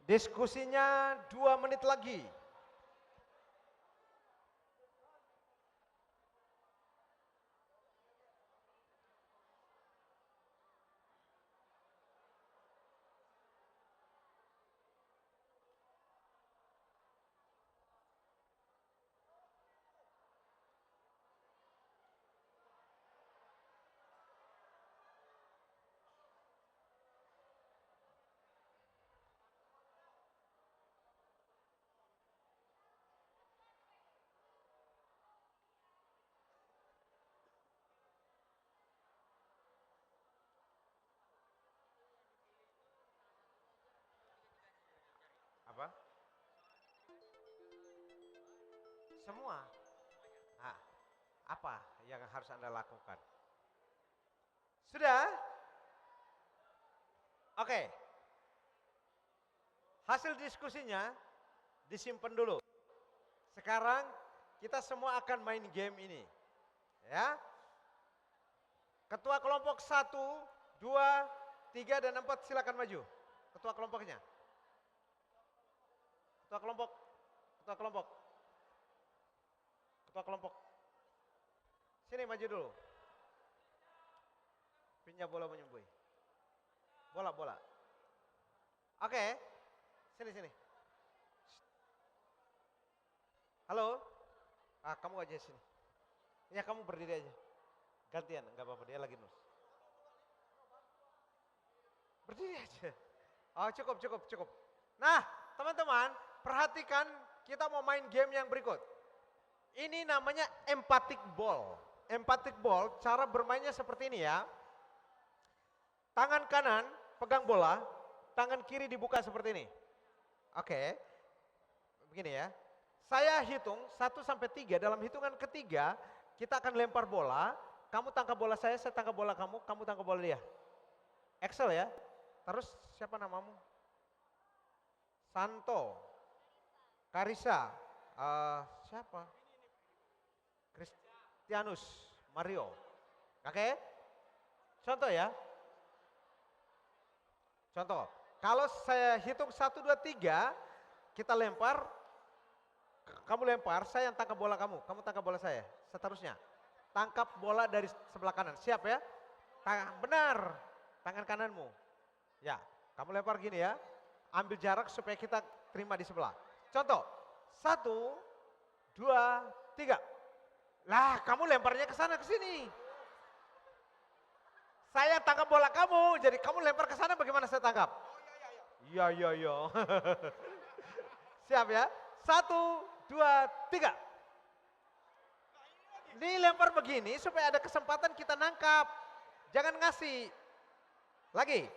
Diskusinya 2 menit lagi. Apa? Semua. Apa yang harus Anda lakukan? Sudah? Oke. Hasil diskusinya disimpan dulu. Sekarang kita semua akan main game ini. Ya. Ketua kelompok 1, 2, 3, dan 4 silakan maju. Ketua kelompoknya. Ketua kelompok. Ketua kelompok. Ketua kelompok. Sini maju dulu. Pinnya bola menyembui. Bola. Oke. Sini. Halo? Kamu aja sini. Ya kamu berdiri aja. Gantian, nggak apa-apa, dia lagi nus. Berdiri aja. Cukup. Nah, teman-teman, perhatikan kita mau main game yang berikut. Ini namanya emphatic ball. Emphatic ball, cara bermainnya seperti ini ya. Tangan kanan pegang bola, tangan kiri dibuka seperti ini. Oke. Begini ya. Saya hitung 1 sampai 3, dalam hitungan ketiga kita akan lempar bola, kamu tangkap bola saya tangkap bola kamu tangkap bola dia. Excel ya. Terus siapa namamu? Santo. Karisa. Siapa? Kristianus. Mario. Oke? Contoh ya. Contoh. Kalau saya hitung 1, 2, 3, kita lempar. Kamu lempar, saya yang tangkap bola kamu tangkap bola saya. Seterusnya. Tangkap bola dari sebelah kanan. Siap ya? Benar. Tangan kananmu. Ya, kamu lempar gini ya. Ambil jarak supaya kita terima di sebelah. Contoh. 1, 2, 3. Lah, kamu lemparnya ke sana ke sini. Saya tangkap bola kamu, jadi kamu lempar ke sana bagaimana saya tangkap? Iya. Siap ya? 1, 2, 3. Ini lempar begini supaya ada kesempatan kita nangkap. Jangan ngasih. Lagi.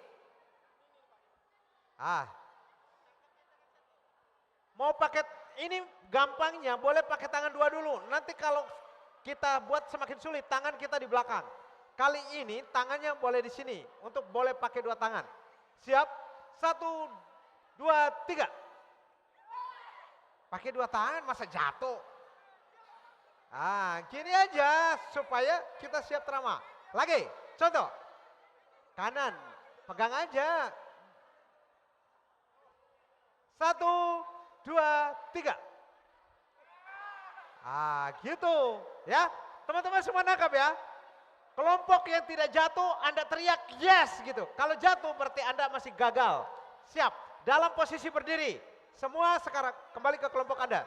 Mau pakai ini gampangnya boleh pakai tangan dua dulu. Nanti kalau kita buat semakin sulit, tangan kita di belakang. Kali ini tangannya boleh di sini untuk boleh pakai dua tangan. Siap? 1, 2, 3. Pakai dua tangan masa jatuh. Gini aja supaya kita siap terama. Lagi, contoh. Kanan, pegang aja. 1, 2, 3. Gitu ya. Teman-teman semua nangkap ya. Kelompok yang tidak jatuh Anda teriak yes gitu. Kalau jatuh berarti Anda masih gagal. Siap, dalam posisi berdiri. Semua sekarang kembali ke kelompok Anda.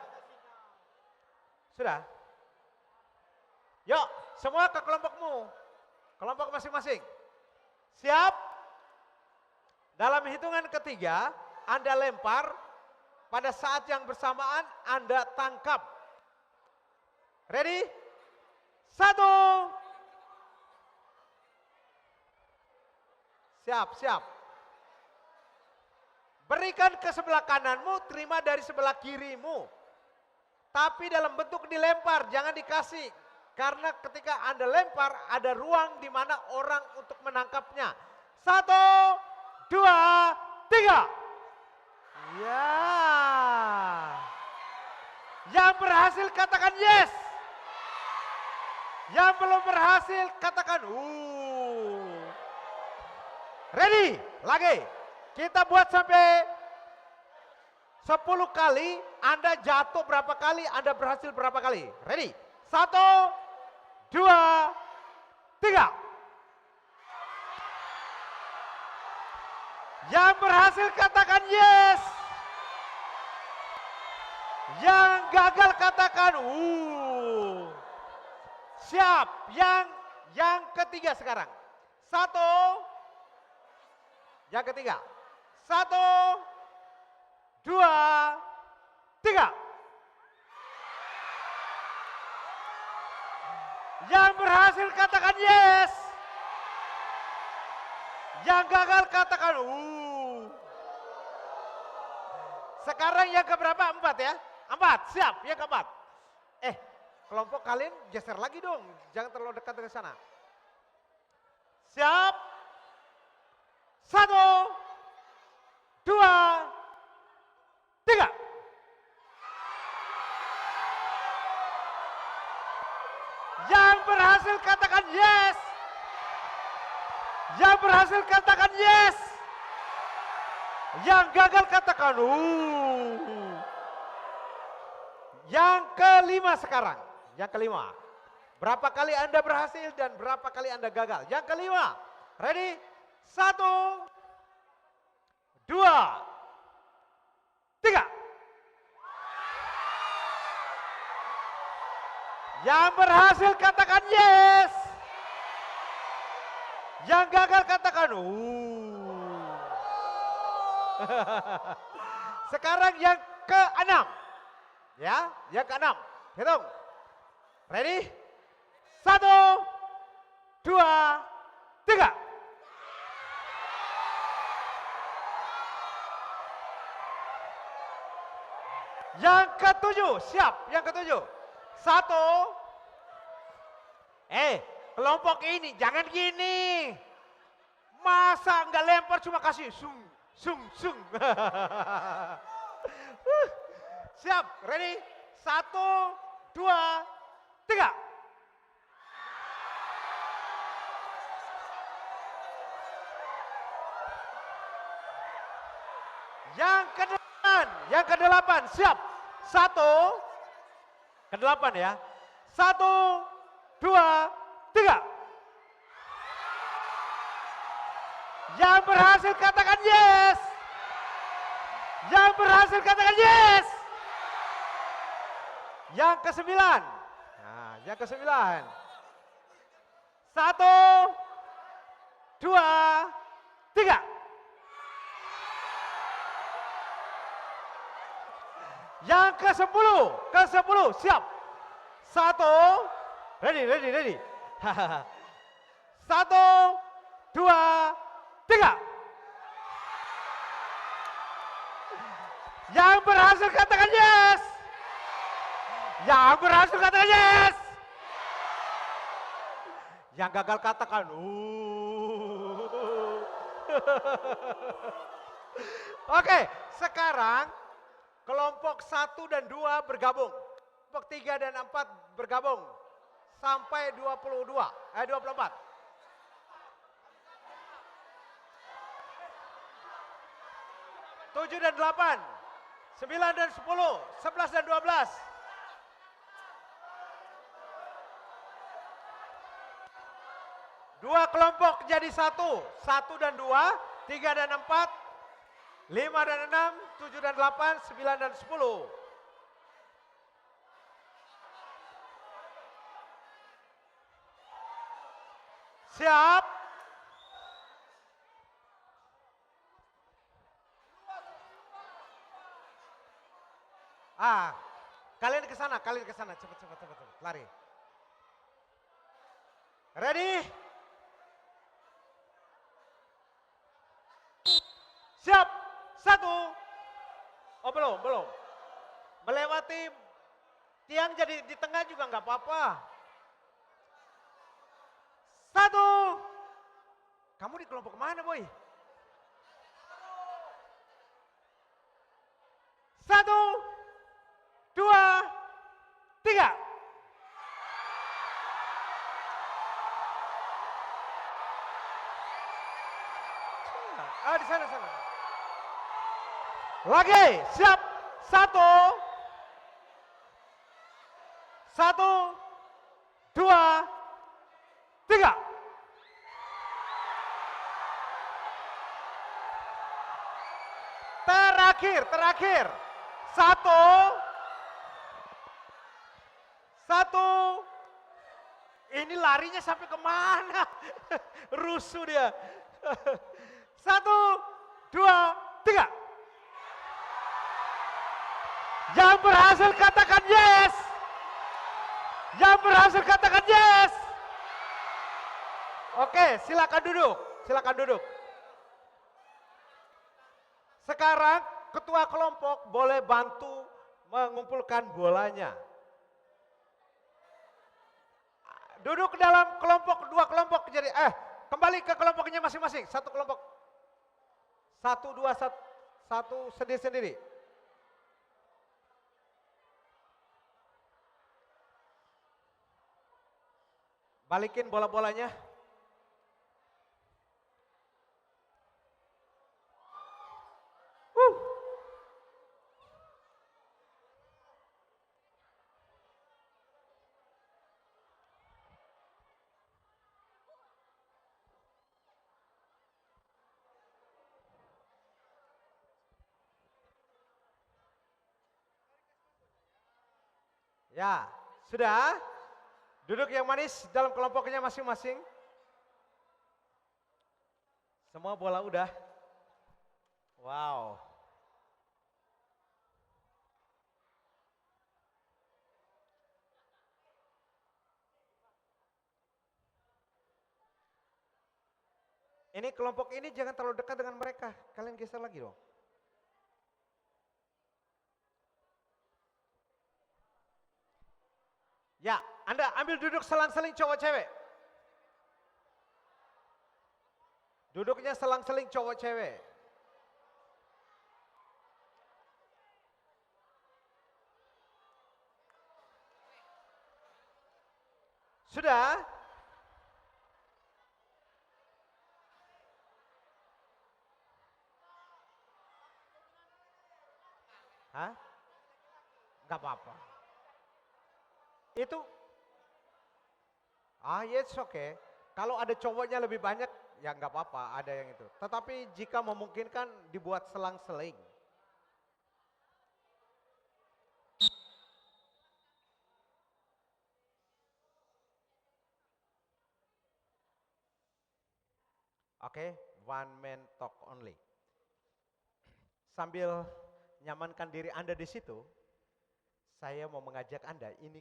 Sudah? Yuk, semua ke kelompokmu. Kelompok masing-masing. Siap? Dalam hitungan ketiga, Anda lempar. Pada saat yang bersamaan Anda tangkap. Ready? 1. Siap. Berikan ke sebelah kananmu, terima dari sebelah kirimu. Tapi dalam bentuk dilempar, jangan dikasih. Karena ketika Anda lempar, ada ruang di mana orang untuk menangkapnya. 1, 2, 3. Ya. Yang berhasil katakan yes. Yang belum berhasil katakan Ready? Lagi. Kita buat sampai 10 kali. Anda jatuh berapa kali, Anda berhasil berapa kali. Ready? 1, 2, 3. Yang berhasil katakan yes. Yang gagal katakan Siap. Yang ketiga sekarang. 1. Yang ketiga. 1, 2, 3. Yang berhasil katakan yes. Yang gagal katakan Sekarang yang keberapa? 4 ya? 4, siap. Yang keempat. Kelompok kalian geser lagi dong. Jangan terlalu dekat dengan sana. Siap. 1, 2, 3. Yang berhasil katakan yes. Yang berhasil katakan yes. Yang gagal katakan Yang kelima sekarang. Yang kelima. Berapa kali Anda berhasil dan berapa kali Anda gagal. Yang kelima. Ready? 1, 2, 3. Yang berhasil katakan yes. Yang gagal katakan Sekarang yang ke-6. Ya, yang ke-6. Hitung. Ready? 1, 2, 3. Yang ke-7, siap. Yang ke-7. 1. Kelompok ini jangan gini. Masa enggak lempar cuma kasih sung. Siap, ready? 1, 2, 3. Yang ke-8, siap. 1, ke-8 ya. 1, 2, 3. Yang berhasil katakan yes. Yang berhasil katakan yes. Yang ke-9. Nah, yang ke-9. 1, 2, 3. Yang ke-10, siap. 1, ready. 1, 2, 3. Yang berhasil katakan yes. Yang berhasil katakan yes. Yang gagal katakan Oke, sekarang kelompok 1 dan 2 bergabung. Kelompok 3 dan 4 bergabung. Sampai 24. 7 dan 8. 9 dan 10. 11 dan 12. Dua kelompok jadi satu. 1 dan 2. 3 dan 4. 5 dan 6. 7 dan 8. 9 dan 10. Siap? Kalian ke sana, cepat, lari. Ready? Siap, 1. Oh belum. Melewati tiang jadi di tengah juga nggak apa-apa. 1. Kamu di kelompok mana, boy? 1, 2, 3. Di sana. Lagi, siap. 1, 2, 3. Terakhir. 1. Ini larinya sampai kemana? Rusuh dia. 1, 2, 3. Yang berhasil katakan yes. Oke, silakan duduk. Sekarang ketua kelompok boleh bantu mengumpulkan bolanya. Duduk dalam kelompok, 2 kelompok jadi kembali ke kelompoknya masing-masing. 1 kelompok. 1, 2, 1 sendiri-sendiri. Balikin bola-bolanya. Ya, sudah. Duduk yang manis dalam kelompoknya masing-masing. Semua bola udah. Wow. Ini kelompok ini jangan terlalu dekat dengan mereka. Kalian geser lagi dong. Ya, Anda ambil duduk selang-seling cowok cewek. Duduknya selang-seling cowok cewek. Sudah? Hah? Gak apa-apa. Itu, it's okay. Kalau ada cowoknya lebih banyak, ya nggak apa-apa, ada yang itu. Tetapi jika memungkinkan dibuat selang-seling. Oke, one man talk only. Sambil nyamankan diri Anda di situ, saya mau mengajak Anda, ini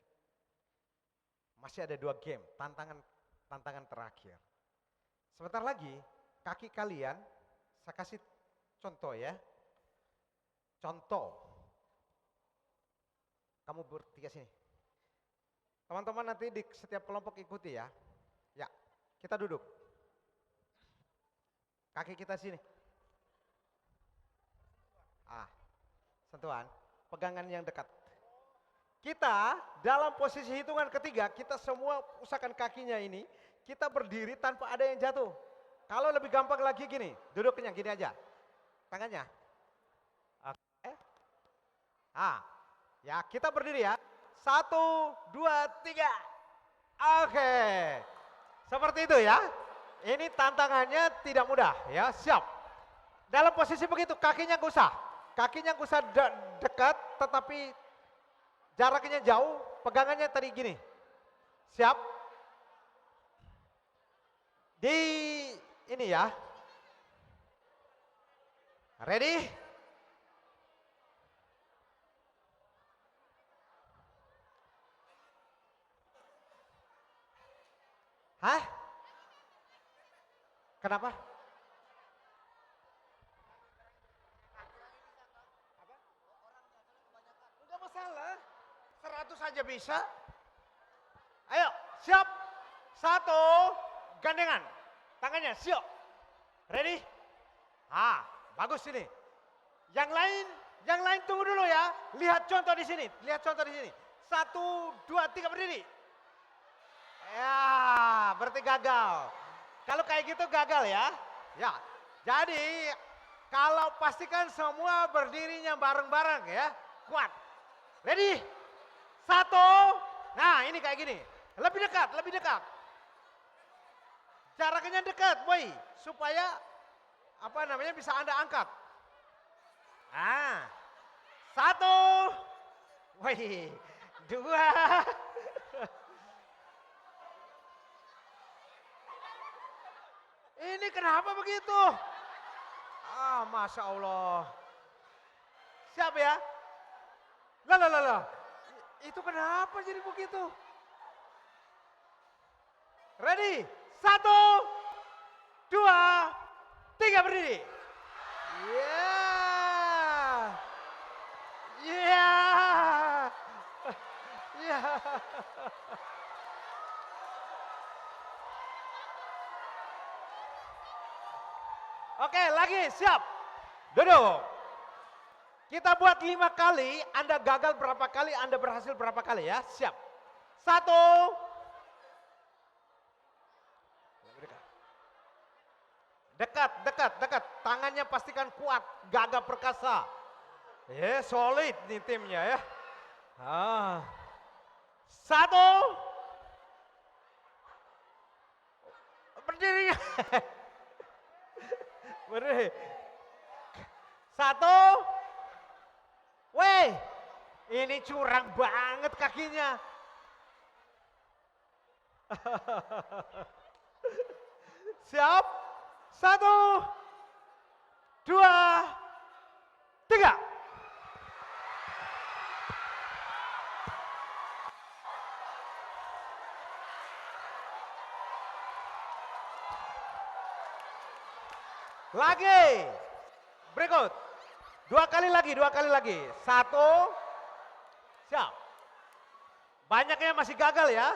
masih ada 2 game, tantangan terakhir. Sebentar lagi, kaki kalian, saya kasih contoh ya. Contoh, Kamu bertiga sini. Teman-teman nanti di setiap kelompok ikuti ya. Ya, kita duduk. Kaki kita sini. Sentuhan, pegangan yang dekat. Kita dalam posisi hitungan ketiga, kita semua usahakan kakinya ini, kita berdiri tanpa ada yang jatuh. Kalau lebih gampang lagi gini, duduknya gini aja. Tangannya. Oke. Ya kita berdiri ya. 1, 2, 3. Oke. Seperti itu ya. Ini tantangannya tidak mudah ya, siap. Dalam posisi begitu kakinya gak usah. Kakinya gak usah dekat tetapi jaraknya jauh, pegangannya tadi gini. Siap? Di ini ya. Ready? Hah? Kenapa? Enggak masalah. 100 saja bisa. Ayo, siap. 1, gandengan. Tangannya, siap. Ready? Bagus ini. Yang lain tunggu dulu ya. Lihat contoh di sini. 1, 2, 3 berdiri. Ya, berarti gagal. Kalau kayak gitu gagal ya. Ya. Jadi kalau pastikan semua berdirinya bareng-bareng ya. Kuat. Ready? 1. Nah, ini kayak gini. Lebih dekat. Jaraknya dekat, boy. Supaya bisa Anda angkat. 1. Woi, 2. Ini kenapa begitu? Masya Allah. Siap ya? Lah. Itu kenapa jadi begitu? Ready? 1, 2, 3 berdiri. Yeah. Oke, lagi siap. Duduk. Kita buat 5 kali, Anda gagal berapa kali, Anda berhasil berapa kali ya. Siap. 1. Dekat. Tangannya pastikan kuat, gagah perkasa. Solid nih timnya ya. 1. Berdiri. Berdiri. 1. Weh, ini curang banget kakinya. Siap? 1, 2, 3. Lagi. Berikut. 2 kali lagi. 1. Siap. Banyak yang masih gagal ya.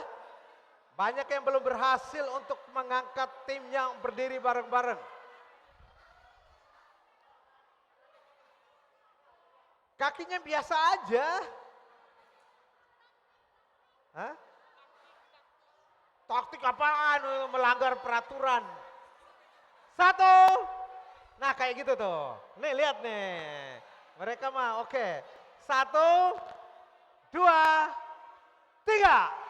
Banyak yang belum berhasil untuk mengangkat tim yang berdiri bareng-bareng. Kakinya biasa aja. Taktik apaan? Melanggar peraturan. 1. Nah kayak gitu tuh. Nih lihat nih. Mereka mah oke. 1, 2, 3.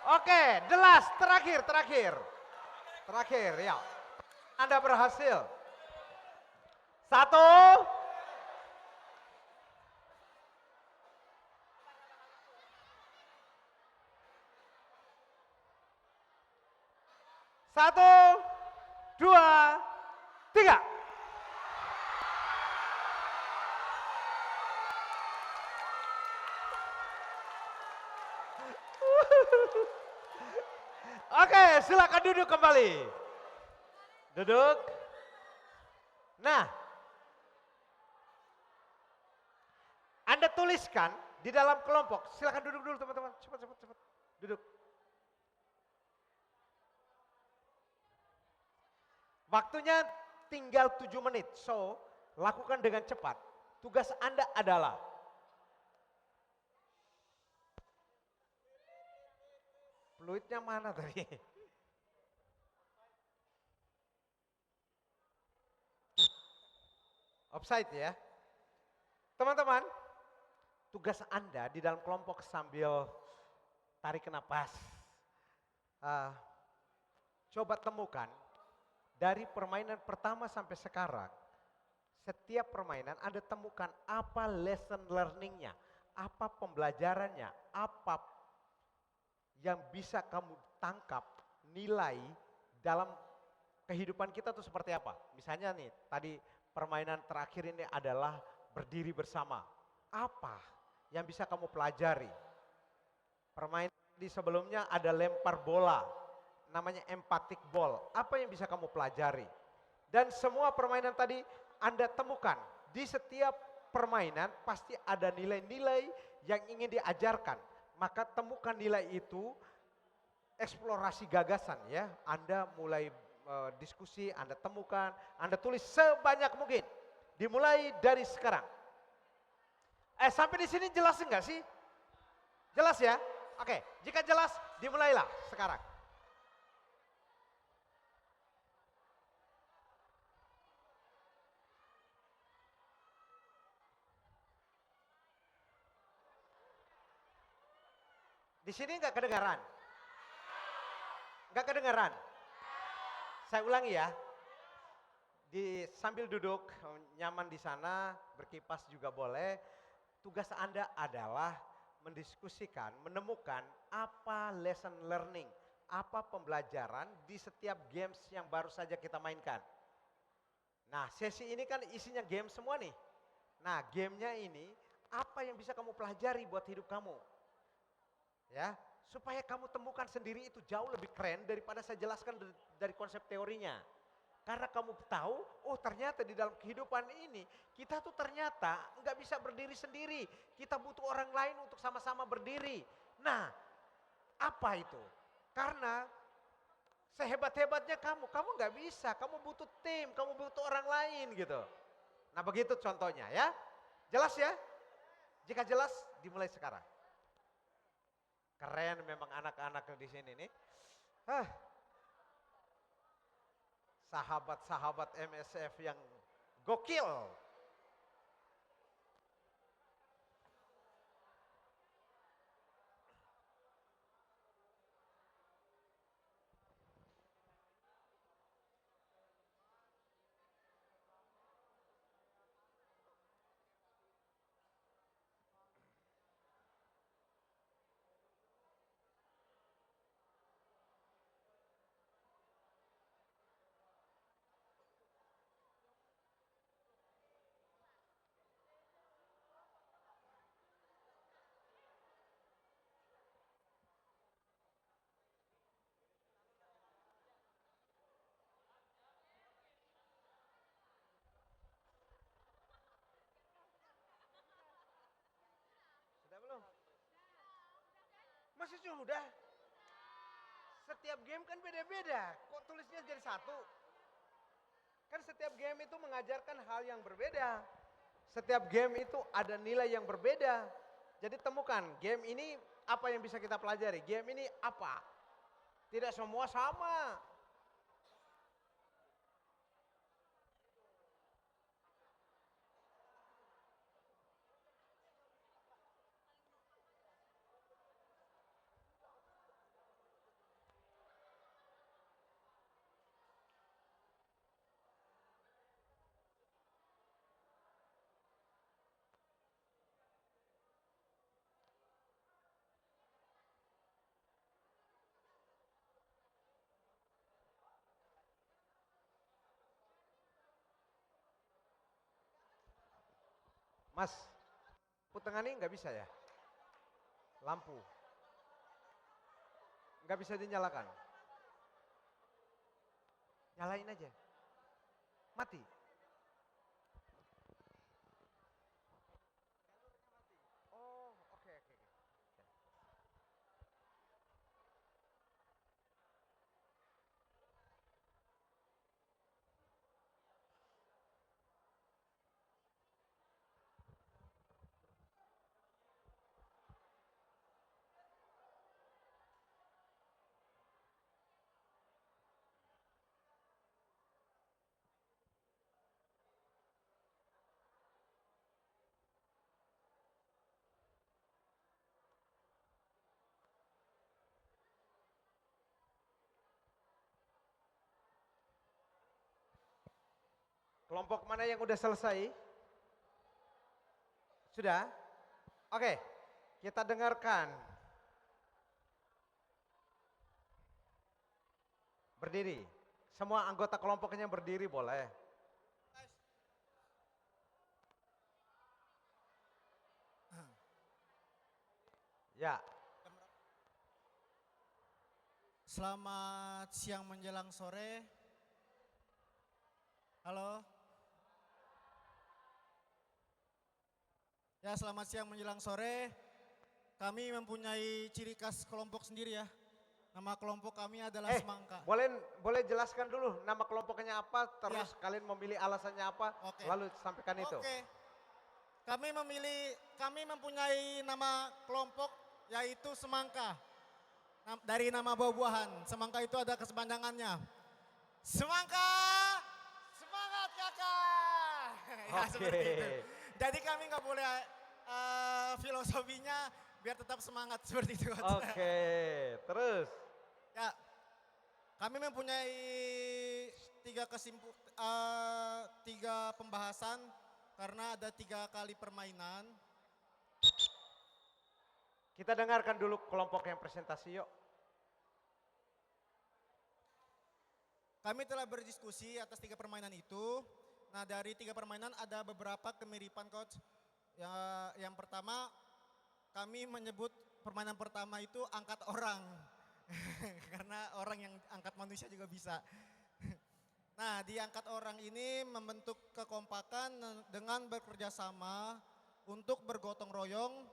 Oke, the last, terakhir ya. Anda berhasil. 1. 1, 2, 3. Oke, silakan duduk kembali. Duduk. Nah, Anda tuliskan di dalam kelompok. Silakan duduk dulu teman-teman. Cepat, cepat, cepat. Duduk. Waktunya tinggal 7 menit. So, lakukan dengan cepat. Tugas Anda adalah fluidnya mana tadi? Offside ya. Teman-teman, tugas Anda di dalam kelompok sambil tarik napas. Coba temukan dari permainan pertama sampai sekarang. Setiap permainan Anda temukan apa lesson learningnya, apa pembelajarannya, apa yang bisa kamu tangkap nilai dalam kehidupan kita tuh seperti apa. Misalnya nih, tadi permainan terakhir ini adalah berdiri bersama. Apa yang bisa kamu pelajari? Permainan di sebelumnya ada lempar bola, namanya empathic ball. Apa yang bisa kamu pelajari? Dan semua permainan tadi Anda temukan. Di setiap permainan pasti ada nilai-nilai yang ingin diajarkan. Maka temukan nilai itu, eksplorasi gagasan ya. Anda mulai diskusi, Anda temukan, Anda tulis sebanyak mungkin. Dimulai dari sekarang. Sampai di sini jelas enggak sih? Jelas ya? Oke, jika jelas dimulailah sekarang. Di sini enggak kedengaran? Enggak kedengaran? Saya ulangi ya. Sambil duduk nyaman di sana, berkipas juga boleh. Tugas Anda adalah mendiskusikan, menemukan apa lesson learning, apa pembelajaran di setiap games yang baru saja kita mainkan. Nah, sesi ini kan isinya game semua nih. Nah, gamenya ini apa yang bisa kamu pelajari buat hidup kamu? Ya, supaya kamu temukan sendiri itu jauh lebih keren daripada saya jelaskan dari konsep teorinya. Karena kamu tahu, oh ternyata di dalam kehidupan ini kita tuh ternyata nggak bisa berdiri sendiri. Kita butuh orang lain untuk sama-sama berdiri. Nah, apa itu? Karena sehebat-hebatnya kamu nggak bisa. Kamu butuh tim, kamu butuh orang lain gitu. Nah begitu contohnya ya. Jelas ya? Jika jelas, dimulai sekarang. Keren memang anak-anak di sini nih. Sahabat-sahabat MSF yang gokil. Sudah belum? Masih sudah? Setiap game kan beda-beda. Kok tulisnya jadi satu? Kan setiap game itu mengajarkan hal yang berbeda. Setiap game itu ada nilai yang berbeda. Jadi temukan game ini apa yang bisa kita pelajari. Game ini apa? Tidak semua sama. Mas, lampu tengah ini nggak bisa ya? Lampu. Nggak bisa dinyalakan. Nyalain aja. Mati. Oh, oke oke oke. Kelompok mana yang udah selesai? Sudah? Oke, kita dengarkan. Berdiri. Semua anggota kelompoknya berdiri boleh. Ya. Selamat siang menjelang sore. Halo. Ya, selamat siang menjelang sore. Kami mempunyai ciri khas kelompok sendiri ya. Nama kelompok kami adalah Semangka. Boleh jelaskan dulu nama kelompoknya apa, terus Ya. kalian memilih alasannya apa, Oke. lalu sampaikan itu. Oke. Kami mempunyai nama kelompok yaitu Semangka. Dari nama buah-buahan. Semangka itu ada kesepanjangannya. Semangka! Semangat kakak! Ya, Oke. seperti itu. Jadi kami nggak boleh filosofinya biar tetap semangat seperti itu. Oke, terus. Ya, kami mempunyai tiga pembahasan karena ada 3 kali permainan. Kita dengarkan dulu kelompok yang presentasi yuk. Kami telah berdiskusi atas 3 permainan itu. Nah, dari 3 permainan ada beberapa kemiripan, Coach. Ya, yang pertama, kami menyebut permainan pertama itu angkat orang. Karena orang yang angkat manusia juga bisa. Nah, di angkat orang ini membentuk kekompakan dengan bekerja sama untuk bergotong royong,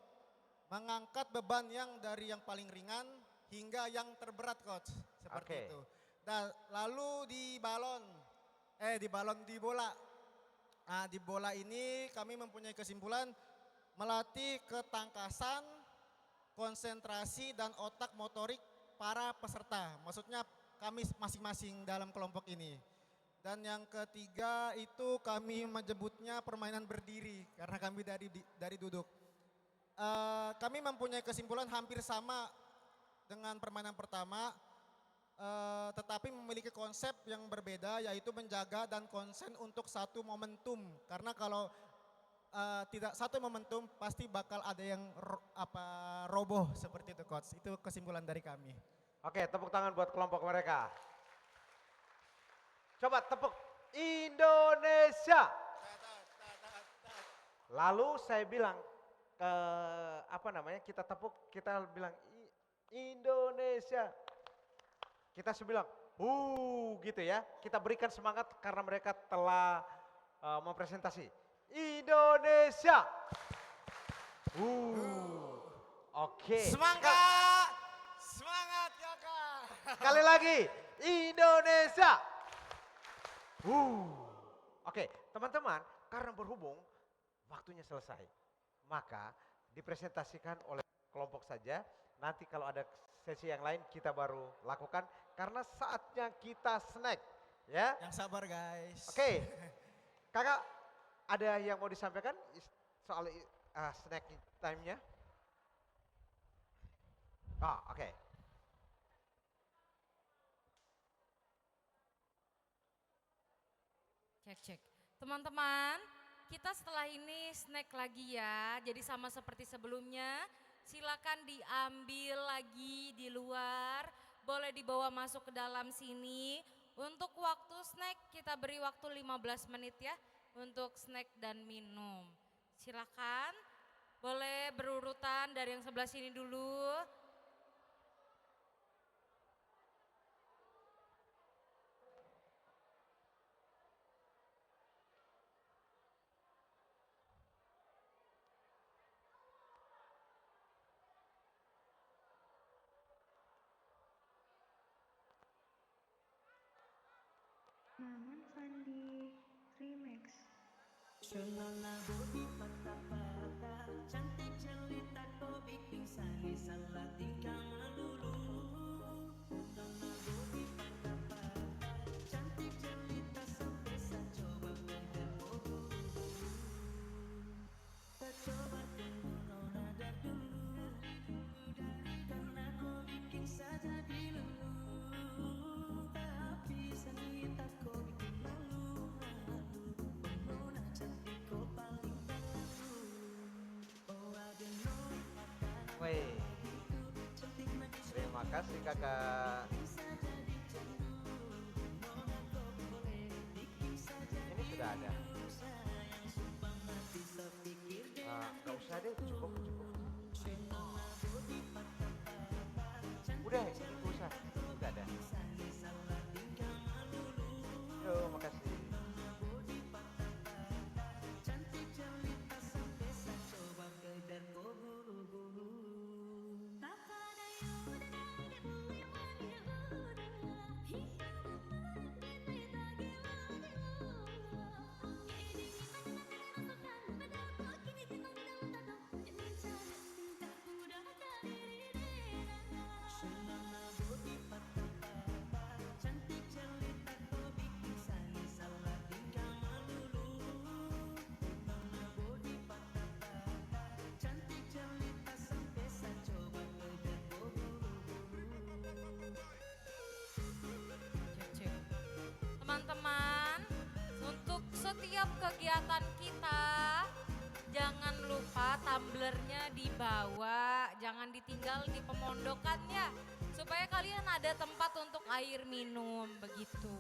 mengangkat beban yang dari yang paling ringan hingga yang terberat, Coach. Seperti itu. Nah, lalu di bola. Nah, di bola ini kami mempunyai kesimpulan melatih ketangkasan, konsentrasi dan otak motorik para peserta. Maksudnya kami masing-masing dalam kelompok ini. Dan yang ketiga itu kami menyebutnya permainan berdiri karena kami dari duduk. Kami mempunyai kesimpulan hampir sama dengan permainan pertama. Tetapi memiliki konsep yang berbeda yaitu menjaga dan konsen untuk satu momentum karena kalau tidak satu momentum pasti bakal ada yang roboh seperti itu, Coach. Itu kesimpulan dari kami. Oke, tepuk tangan buat kelompok mereka. Coba tepuk Indonesia. Lalu saya bilang kita tepuk, kita bilang Indonesia. Kita bilang, gitu ya. Kita berikan semangat karena mereka telah mempresentasi. Indonesia. Oke. Semangat! Semangat kakak! Sekali lagi, Indonesia. Oke, teman-teman, karena berhubung waktunya selesai, maka dipresentasikan oleh kelompok saja. Nanti kalau ada sesi yang lain kita baru lakukan karena saatnya kita snack, ya. Yang sabar guys. Oke, kakak ada yang mau disampaikan soal snack time-nya? Oke. Cek. Teman-teman, kita setelah ini snack lagi ya. Jadi sama seperti sebelumnya, silakan diambil lagi di luar. Boleh dibawa masuk ke dalam sini. Untuk waktu snack kita beri waktu 15 menit ya. Untuk snack dan minum. Silakan, boleh berurutan dari yang sebelah sini dulu. akan di remix. Shalala bodi patah-patah, cantik jelita kau bikin sani salah tingkah melulu. Shalala bodi patah-patah, cantik jelita sampai saya coba berdahulu. Tak coba tunggu nona dah dulu, karena kau bikin saja dilulu. Tapi sani tak kau bikin malu. Nona cantik kau paling tahu. Oh ada nona akan Wih, cantik lagi terima kasih kakak. bisa jadi candu. Nona kau boleh bikin saja Ini sudah ada. sayang sumpah mati sepikir deh. Gak usah deh, cukup. Udah, ini gak usah. Udah ada. Yo, makasih. Cantik jelita sampai saya coba kejar kau buru-buru. Shalala bodi patah-patah, cantik jelita kau bikin sani salah tingkah melulu. Nona bodi patah-patah, cantik jelita sampai saya coba kejar kau buru-buru. Teman-teman, untuk setiap kegiatan kita, jangan lupa tumblernya dibawa, jangan ditinggal di pemondokan ya, supaya kalian ada tempat untuk air minum, begitu.